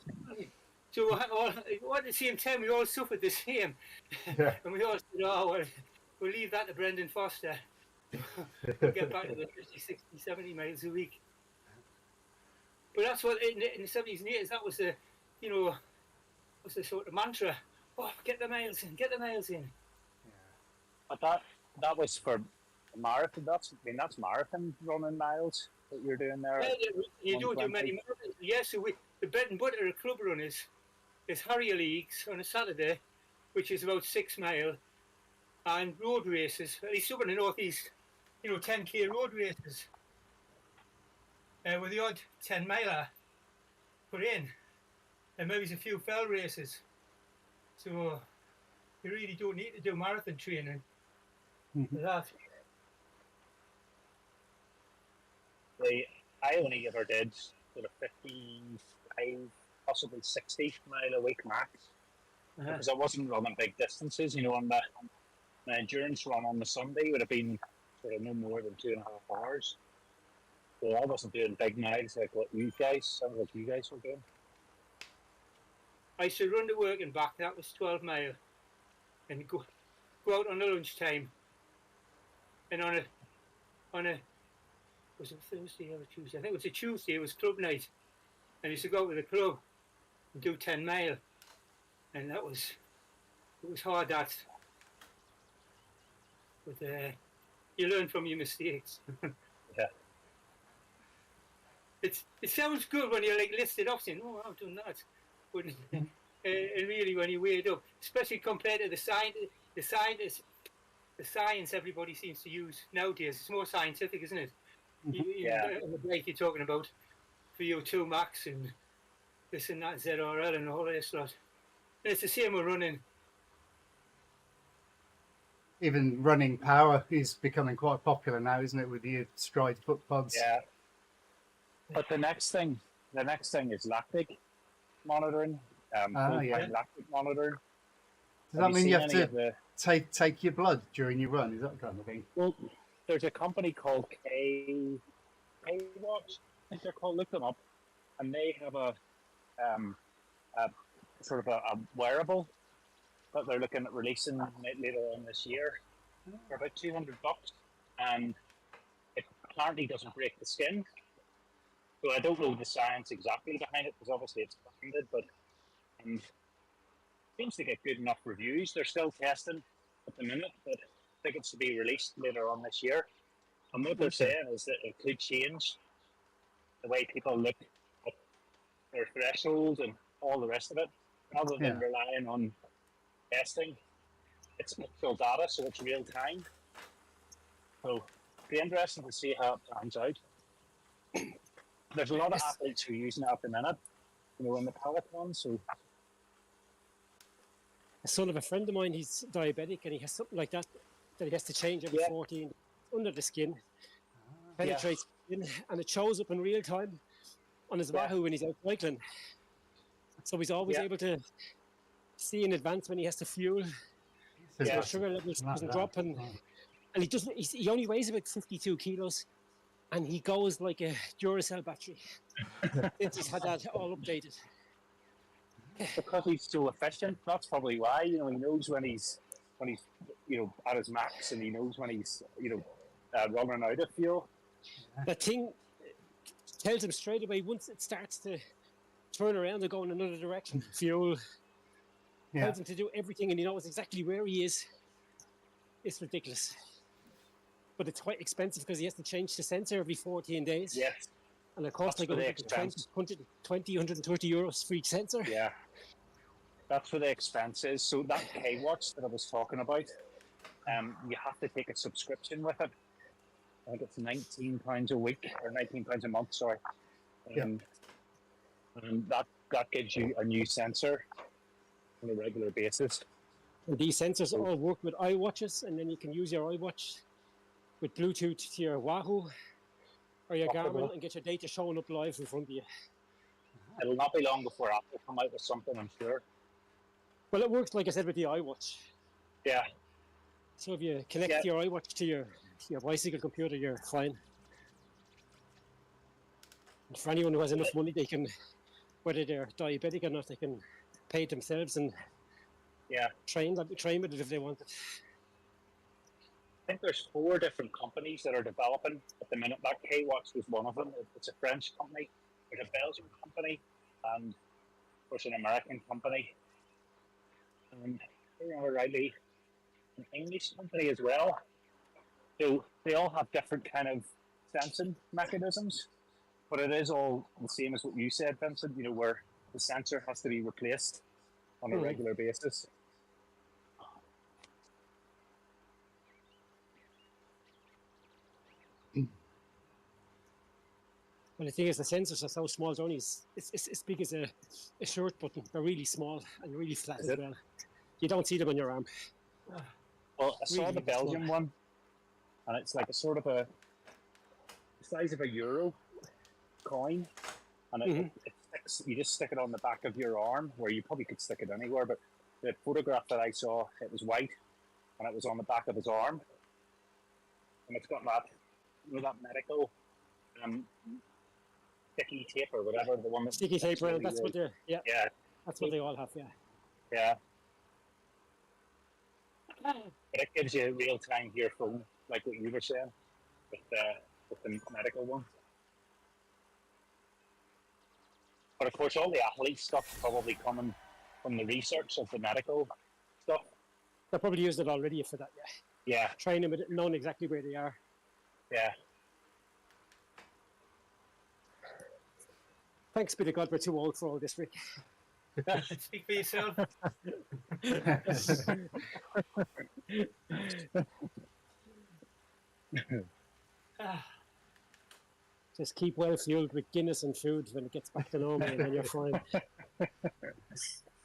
so all at the same time, we all suffered the same. Yeah. And we all said, oh, well, we'll leave that to Brendan Foster. We'll get back to the 50, 60, 70 miles a week. But that's what, in the 70s and 80s, that was the, you know, was the sort of mantra. Oh, get the miles in, get the miles in. But that was for marathon. That's marathon running miles that you're doing there. Yeah, you don't do many marathons. Yes, so the bread and butter of club runners is Harrier Leagues on a Saturday, which is about 6 mile, and road races, at least up in the northeast, you know, 10k road races. With the odd 10 miler put in, and maybe a few fell races. So you really don't need to do marathon training for that. I only ever did sort of 55, possibly 60 mile a week max, because I wasn't running big distances. You know, on the endurance run on the Sunday would have been sort of no more than 2.5 hours. So I wasn't doing big miles like what you guys were doing. I used to run to work and back. That was 12 mile, and go out on the lunchtime. And on a was it Thursday or a Tuesday? I think it was a Tuesday. It was club night, and I used to go out with the club and do 10 mile, and it was hard. That, but you learn from your mistakes. Yeah. It sounds good when you like list it off saying, oh, I've done that. But and really when you weigh it up, especially compared to the science everybody seems to use nowadays, it's more scientific, isn't it? The break you're talking about VO2 max and this and that, ZRL and all this lot. And it's the same with running. Even running power is becoming quite popular now, isn't it, with the Stride foot pods? Yeah. But the next thing is lactic monitoring. Lactic monitoring. Does that mean you have to take your blood during your run? Is that kind of thing? Well, there's a company called K Watch, I think they're called. Look them up, and they have a sort of a wearable that they're looking at releasing later on this year for about $200, and it apparently doesn't break the skin. So I don't know the science exactly behind it, because obviously it's patented, but seems to get good enough reviews. They're still testing at the minute, but I think it's to be released later on this year. And what they're saying is that it could change the way people look at their thresholds and all the rest of it, rather than relying on testing. It's actual data, so it's real time. So it'll be interesting to see how it pans out. There's a lot of athletes who are using it at the minute, you know, in the peloton. So a son of a friend of mine, he's diabetic, and he has something like that he has to change every 14 under the skin, penetrates the skin, and it shows up in real time on his Wahoo when he's out cycling. So he's always able to see in advance when he has to fuel. So the sugar levels doesn't drop, and he doesn't. He only weighs about 52 kilos, and he goes like a Duracell battery. Since he's had that all updated. Because he's so efficient, that's probably why. You know, he knows when he's you know, at his max, and he knows when he's, you know, running out of fuel. That thing tells him straight away once it starts to turn around and go in another direction. Fuel tells him to do everything, and he knows exactly where he is. It's ridiculous. But it's quite expensive because he has to change the sensor every 14 days. Yes. And it costs That's like for the 120, 130 euros for each sensor. Yeah. That's where the expense is. So that K-Watch that I was talking about, you have to take a subscription with it. I think it's £19 a week or £19 a month, sorry. And that gives you a new sensor on a regular basis. And these sensors all work with iWatches, and then you can use your iWatch with Bluetooth to your Wahoo or your Garmin and get your data showing up live in front of you. It'll not be long before Apple come out with something, I'm sure. Well, it works, like I said, with the iWatch. Yeah. So if you connect your iWatch to your bicycle computer, you're fine. And for anyone who has enough money, they can, whether they're diabetic or not, they can pay it themselves and train with it if they want it. I think there's 4 different companies that are developing at the minute. That K-Watch was one of them. It's a French company, there's a Belgian company, and there's an American company. And if I remember rightly, an English company as well. So they all have different kind of sensing mechanisms, but it is all the same as what you said, Vincent, you know, where the sensor has to be replaced on a regular basis. Well, the thing is, the sensors are so small, they're only it's as big as a shirt button. They're really small and really flat as well. You don't see them on your arm. Well, I saw the Belgian one, and it's like a sort of the size of a euro coin, and it sticks, you just stick it on the back of your arm, where you probably could stick it anywhere, but the photograph that I saw, it was white, and it was on the back of his arm, and it's got that, you know, that medical sticky tape or whatever, the one that sticky tape around. That's what they're that's what they all have. Yeah. But it gives you real time to your phone, like what you were saying with the medical one. But of course, all the athlete stuff probably coming from the research of the medical stuff. They probably used it already for that. Yeah. Training with it, knowing exactly where they are. Yeah. Thanks be to God, we're too old for all this, Rick. Speak for yourself. Just keep well fueled with Guinness and food when it gets back to normal, and then you're fine.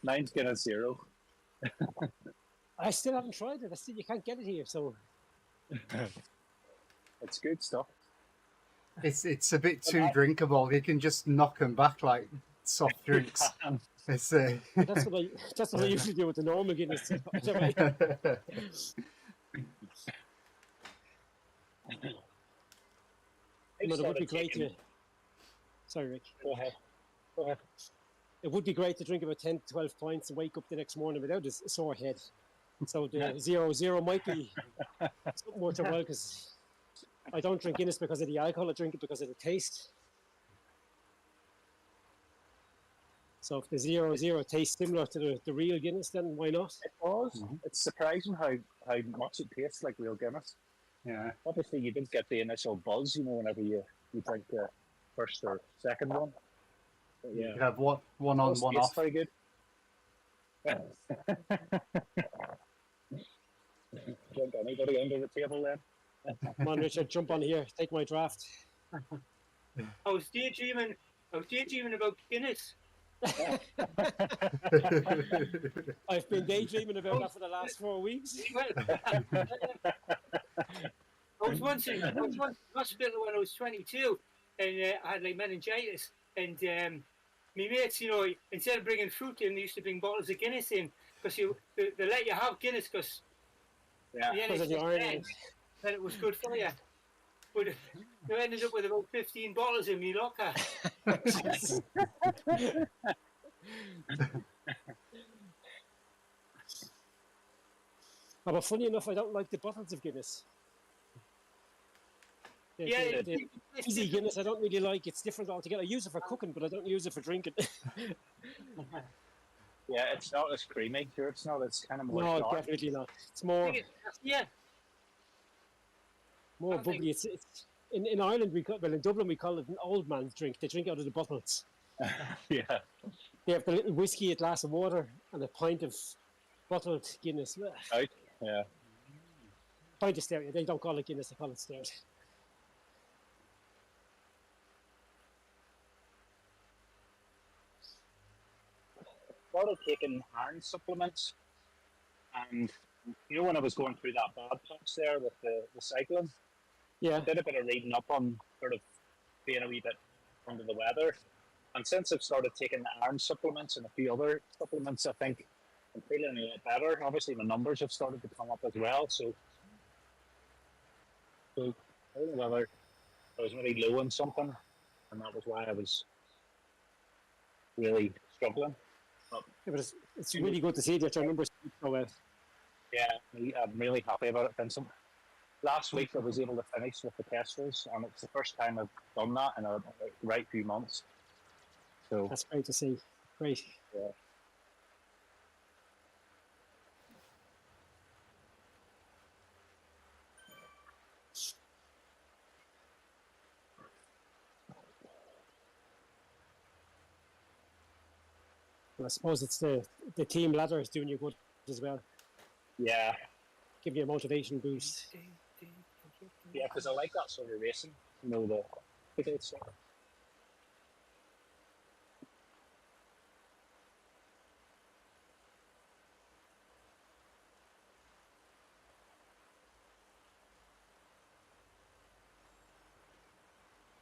Mine's Guinness Zero. I still haven't tried it. You can't get it here, so it's good stuff. It's a bit too drinkable. You can just knock them back like soft drinks. It's that's what I usually do with the normal Guinness. But it would be great to. Sorry, Rick. Go ahead. It would be great to drink about 10 to 12 pints and wake up the next morning without a sore head. So the 0-0 might be something worth a while, because I don't drink Guinness because of the alcohol. I drink it because of the taste. So if the 0-0 tastes similar to the real Guinness, then why not? It does. It's surprising how much it tastes like real Guinness. Yeah. Obviously, you didn't get the initial buzz, you know, whenever you drink the first or second one. But yeah. You have one on, one off. Very good. Drink anybody under the table then? Come on, Richard, jump on here. Take my draft. I was daydreaming about Guinness. I've been daydreaming about that for the last 4 weeks. I was once in hospital when I was 22, and I had like meningitis, and my mates, you know, instead of bringing fruit in, they used to bring bottles of Guinness in, because they let you have Guinness, because then it was good for you. But you ended up with about 15 bottles in my locker. But funny enough, I don't like the bottles of Guinness. The easy Guinness I don't really like. It's different altogether. I use it for cooking, but I don't use it for drinking. Yeah, it's not as creamy. Sure, it's not. It's kind of more. No, definitely not. It's more. more I think- bubbly. It's in Ireland in Dublin we call it an old man's drink. They drink out of the bottles. Yeah. They have the little whiskey, a glass of water, and a pint of bottled Guinness. Out. Yeah. Pint of stout. They don't call it Guinness; they call it stout. Started taking iron supplements, and you know when I was going through that bad patch there with the cycling, Yeah, I did a bit of reading up on sort of being a wee bit under the weather. And since I've started taking the iron supplements and a few other supplements, I think I'm feeling a lot better. Obviously, my numbers have started to come up as well. So I don't know whether I was maybe low on something, and that was why I was really struggling. yeah, but it's really good to see that your numbers keep so well. Yeah, I'm really happy about it, Vincent. Last week I was able to finish with the testers, and it's the first time I've done that in a right few months. So That's great to see. Great. yeah. Well, I suppose it's the team ladder is doing you good as well. Yeah, Give you a motivation boost. yeah, because I like that sort of racing. You know, the good stuff.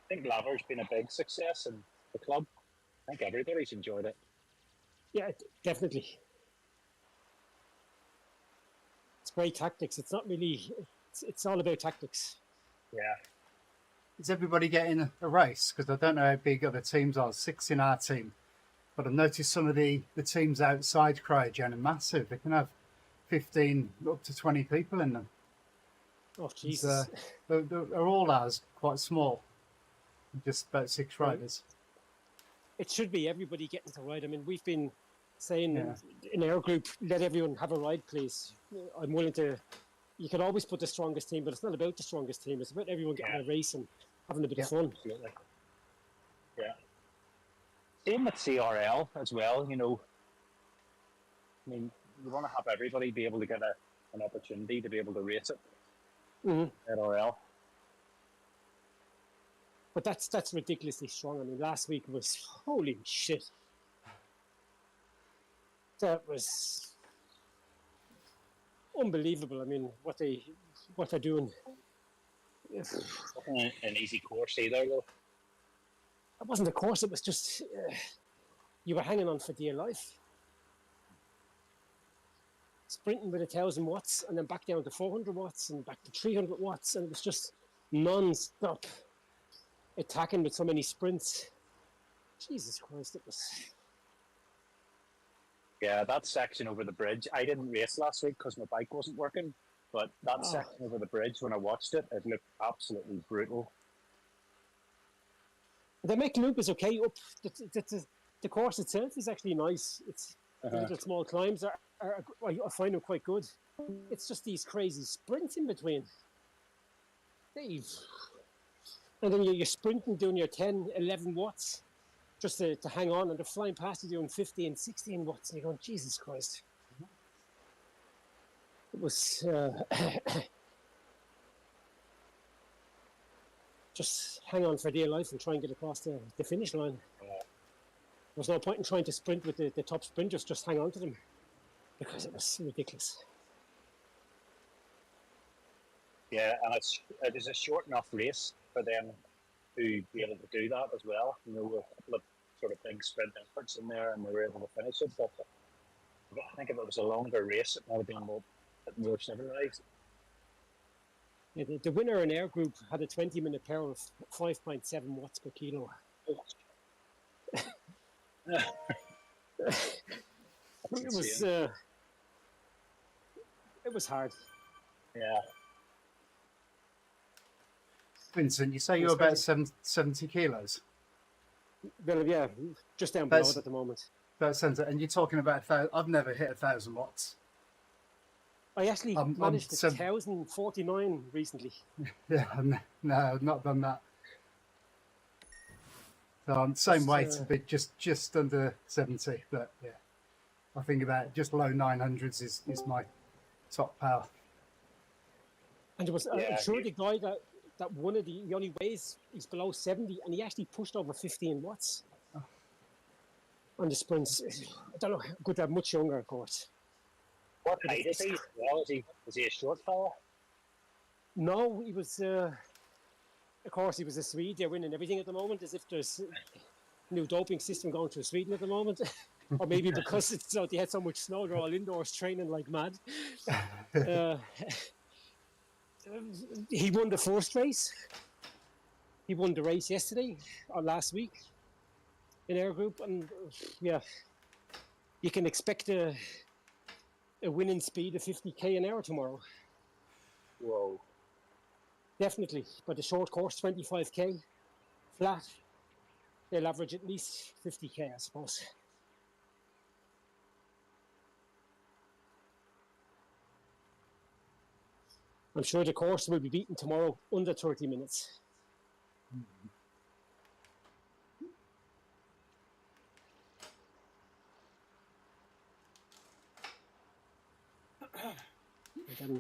I think Laver's been a big success in the club. I think everybody's enjoyed it. Yeah, definitely. It's great tactics. It's not really. It's all about tactics. Yeah, Is everybody getting a race? Because I don't know how big other teams are. 6 in our team. But I've noticed some of the teams outside CRYO-GEN are massive. They can have 15 up to 20 people in them. Oh It's, Jesus! they're all ours quite small. Just about 6 riders. It should be everybody getting to ride. I mean, we've been saying Yeah. in our group, let everyone have a ride, please. I'm willing to. You can always put the strongest team, but it's not about the strongest team. It's about everyone getting a race and having a bit of fun. absolutely. Yeah. Same with CRL as well. You know, I mean, you want to have everybody be able to get an opportunity to be able to race it Mhm. at RL. But that's ridiculously strong. I mean, last week was holy shit. That was unbelievable. I mean, what they're doing. It Wasn't an easy course either, though. wasn't a course. It was just you were hanging on for dear life, sprinting with 1,000 watts, and then back down to 400 watts, and back to 300 watts, and it was just non-stop attacking with so many sprints. Jesus Christ! It was. Yeah, that section over the bridge. I didn't race last week because my bike wasn't working, but that section over the bridge, when I watched it, it looked absolutely brutal. The make loop is okay. Up the course itself is actually nice. It's the little small climbs are I find them quite good. It's just these crazy sprints in between. Dave. And then you're sprinting doing your 10, 11 watts just to hang on, and they're flying past you doing 15, 16 watts, and you're going, Jesus Christ. It was just hang on for dear life and try and get across the finish line. There's no point in trying to sprint with the top sprinters, just hang on to them, because it was ridiculous. Yeah, and it is a short enough race for them to be able to do that as well. You know, with a couple of sort of big sprint efforts in there, and they were able to finish it. But I think if it was a longer race, it might have been more civilized. Yeah, the winner in our group had a 20-minute power of 5.7 watts per kilo. It was hard. Yeah. Vincent, you say you're about 70 kilos? Well, yeah, just down below That's- it at the moment. About 70, and you're talking about, I've never hit 1,000 watts. I actually I'm managed a seven- 1,049 recently. Yeah, no, I've not done that. So I'm same It's, weight, a bit just under 70, but yeah, I think about just low 900s is my top power. And there was, I'm Yeah, sure the guy that won it, he only weighs, he's below 70, and he actually pushed over 15 watts on the sprints. I don't know, good, they're much younger, of course. what height is he? Well, is he a short fella? No, he was, of course, he was a Swede. They're winning everything at the moment, as if there's a new doping system going through Sweden at the moment. Or maybe because they had so much snow, they're all indoors training like mad. He won the first race. He won the race yesterday or last week in our group, and yeah, you can expect a winning speed of 50k an hour tomorrow. Whoa. Definitely, but the short course 25k flat, they'll average at least 50k, I suppose. I'm sure the course will be beaten tomorrow under 30 minutes. And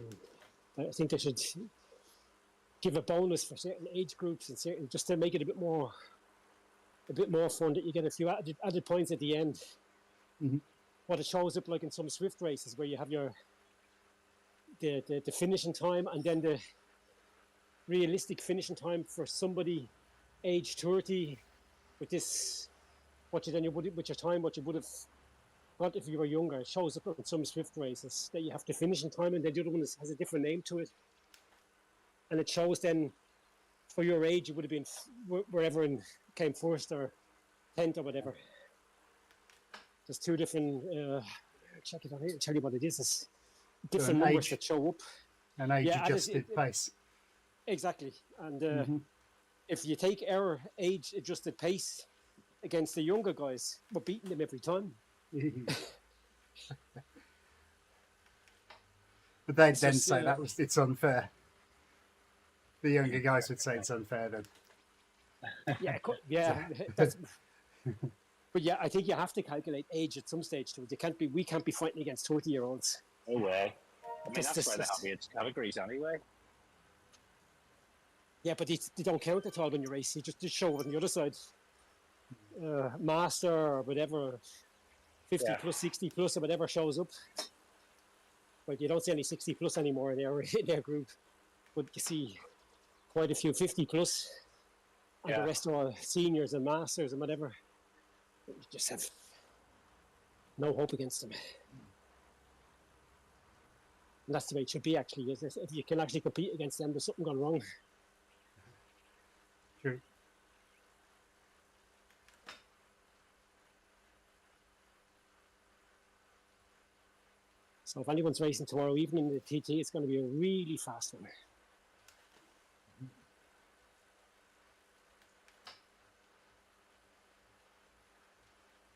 then I think they should give a bonus for certain age groups and certain, just to make it a bit more fun, that you get a few added points at the end. Mhm. What it shows up like in some Zwift races where you have the finishing time and then the realistic finishing time for somebody age 30 with this, what you would have got if you were younger. It shows up in some Zwift races that you have to finish in time, and then the other one has a different name to it. And it shows then for your age, you would have been wherever and came first or 10th or whatever. There's two different, check it out here, tell you what it is. It's different an numbers age- that show up. An age-adjusted pace. Exactly. And if you take our age-adjusted pace against the younger guys, we're beating them every time. But they'd It's then just, say it's unfair. The younger guys would say it's unfair then. Yeah. That's, but yeah, I think you have to calculate age at some stage to it. We can't be fighting against 30-year-olds. No way. I mean, That's that's why they just- have age categories anyway. Yeah, but they don't count at all when you race. You just show on the other side. Master or whatever, 50 Yeah. plus, 60 plus, or whatever shows up. But you don't see any 60 plus anymore in their group. But you see quite a few 50 plus, and Yeah. the rest are all seniors and masters and whatever. You just have no hope against them. And that's the way it should be, actually. If you can actually compete against them, there's something gone wrong. True. So if anyone's racing tomorrow evening in the TT, it's going to be a really fast one.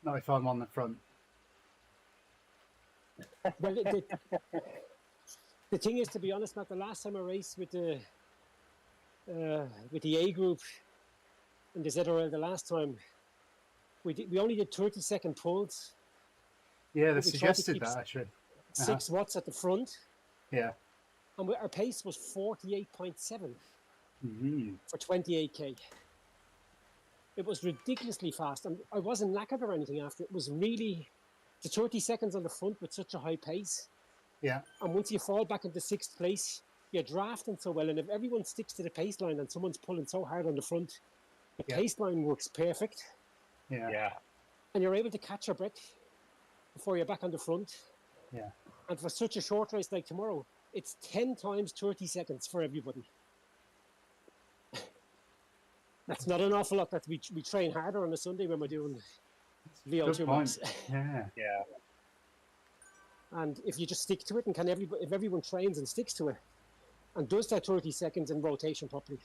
Not if I'm on the front. Well, the thing is, to be honest, Matt, the last time I raced with the A group in the ZRL the last time, we only did 30-second pulls. Yeah, they But we tried to suggested keep that actually. 6 watts at the front, Yeah. and our pace was 48.7 Mm-hmm. for 28k. It was ridiculously fast, and I wasn't knackered or anything after. It was really the 30 seconds on the front with such a high pace. Yeah. And once you fall back into 6th place, you're drafting so well. And if everyone sticks to the pace line and someone's pulling so hard on the front, the Yeah. pace line works perfect. Yeah. Yeah. And you're able to catch your breath before you're back on the front. Yeah. And for such a short race like tomorrow, it's 10 times 30 seconds for everybody. That's not an awful lot. That we train harder on a Sunday when we're doing Good VO2 point. max. Yeah. Yeah. And if you just stick to it, and if everyone trains and sticks to it, and does that 30 seconds in rotation properly,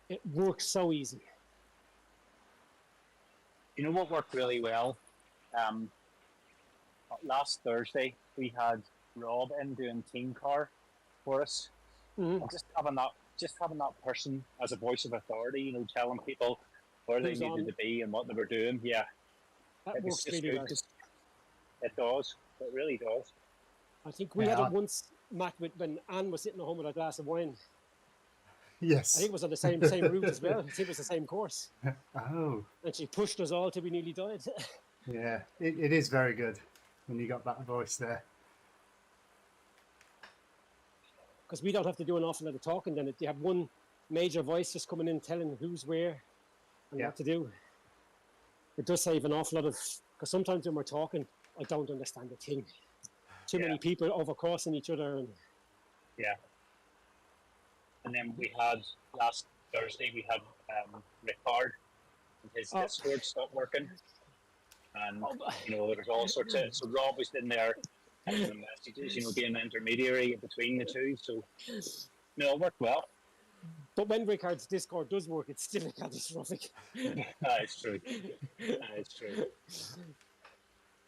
it works so easy. You know what worked really well? Last Thursday we had Rob in doing team car for us. Mhm. And just having that person as a voice of authority, you know, telling people where they Who's needed on. to be and what they were doing. Yeah, That it was works just really good. well. It does. It really does. I think we Yeah, had it once, Matt, when Anne was sitting at home with a glass of wine. yes. I think it was on the same route as well. I think it was the same course. Oh, And she pushed us all till we nearly died. yeah. It is very good when you got that voice there. Because we don't have to do an awful lot of talking then. You have one major voice just coming in telling who's where and Yeah. what to do. It does save an awful lot of, because sometimes when we're talking, I don't understand a thing. Too many people overcrossing each other. And Yeah. And then we had last Thursday we had Rickard and his Discord stopped working. And you know, there was all sorts of so Rob was in there typing the messages, you know, being an intermediary between the two. So no, it worked well. But when Rickard's Discord does work, it's still catastrophic. It's true. It's true.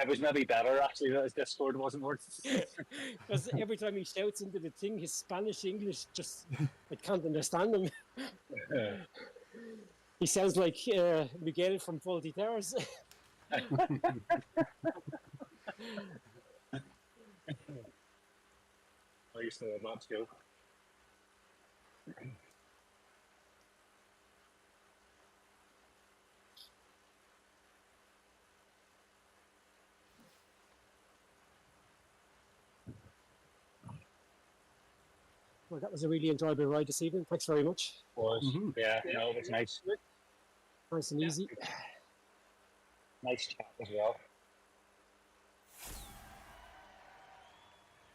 It was maybe better actually that his Discord wasn't working. Because every time he shouts into the thing, his Spanish, English, just, I can't understand him. He sounds like Miguel from Faulty Towers. I used to have that too. Well, that was a really enjoyable ride this evening. Thanks very much. Yeah, no, it was nice. Nice and easy. Nice chat as well.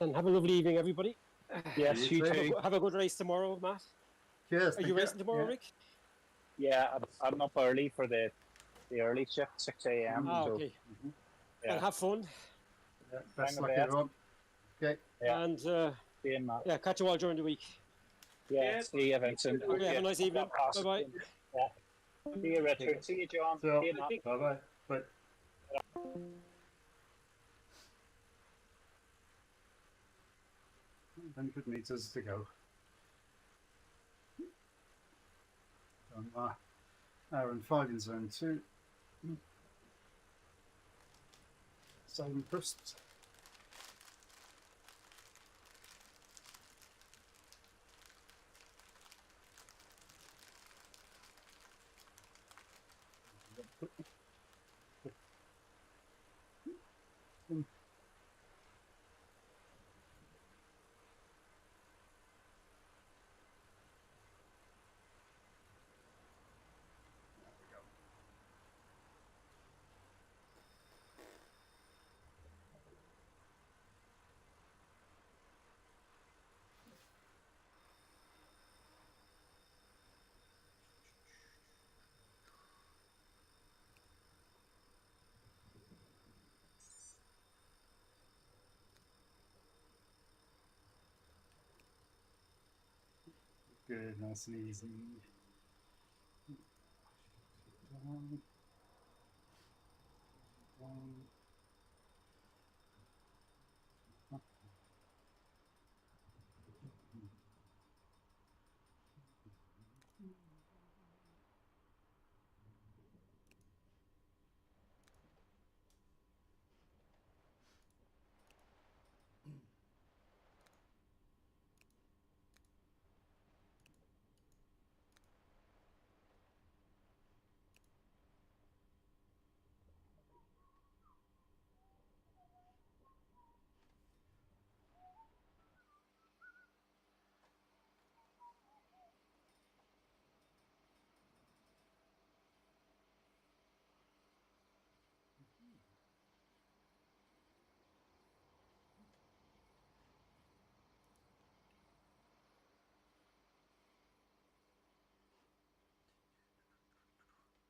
And have a lovely evening, everybody. Yes, you too. Have a good race tomorrow, Matt. Cheers. Are you racing tomorrow, Rick? Yeah, I'm up early for the early shift, 6 a.m. Ah, so, okay. yeah. And have fun. Yeah, best Thank luck, you, Beth. everyone. Okay. Yeah. And Seeing Matt. yeah, catch you all during the week. Yeah, see you, Vincent. Okay, have a nice evening. Bye-bye. Yeah. See you, Richard. See you, John. So, See you, Matt. bye-bye. Bye. 100 meters to go. Hour and 5 in zone 2. Seven crisps. Good, nice and easy. Down. Down.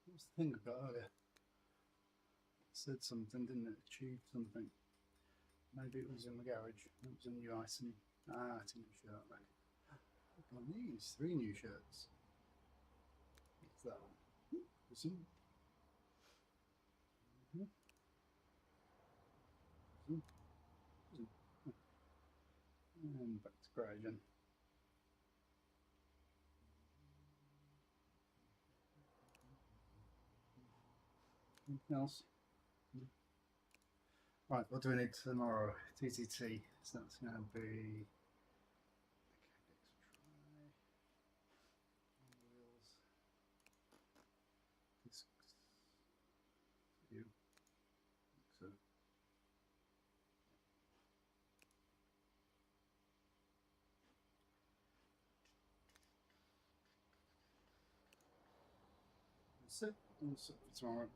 What's the thing I got earlier? It said something, didn't it? Achieved something. Maybe it was in the garage. It was a new item. Ah, it's a new shirt. Right. Look on these. 3 new shirts. What's that one? Listen. CRYO-GEN. Anything else? Right, what do we need tomorrow? TTT. So that's going to be. Okay, let's try. Wheels. Discs. View. So. That's it. That's it for tomorrow.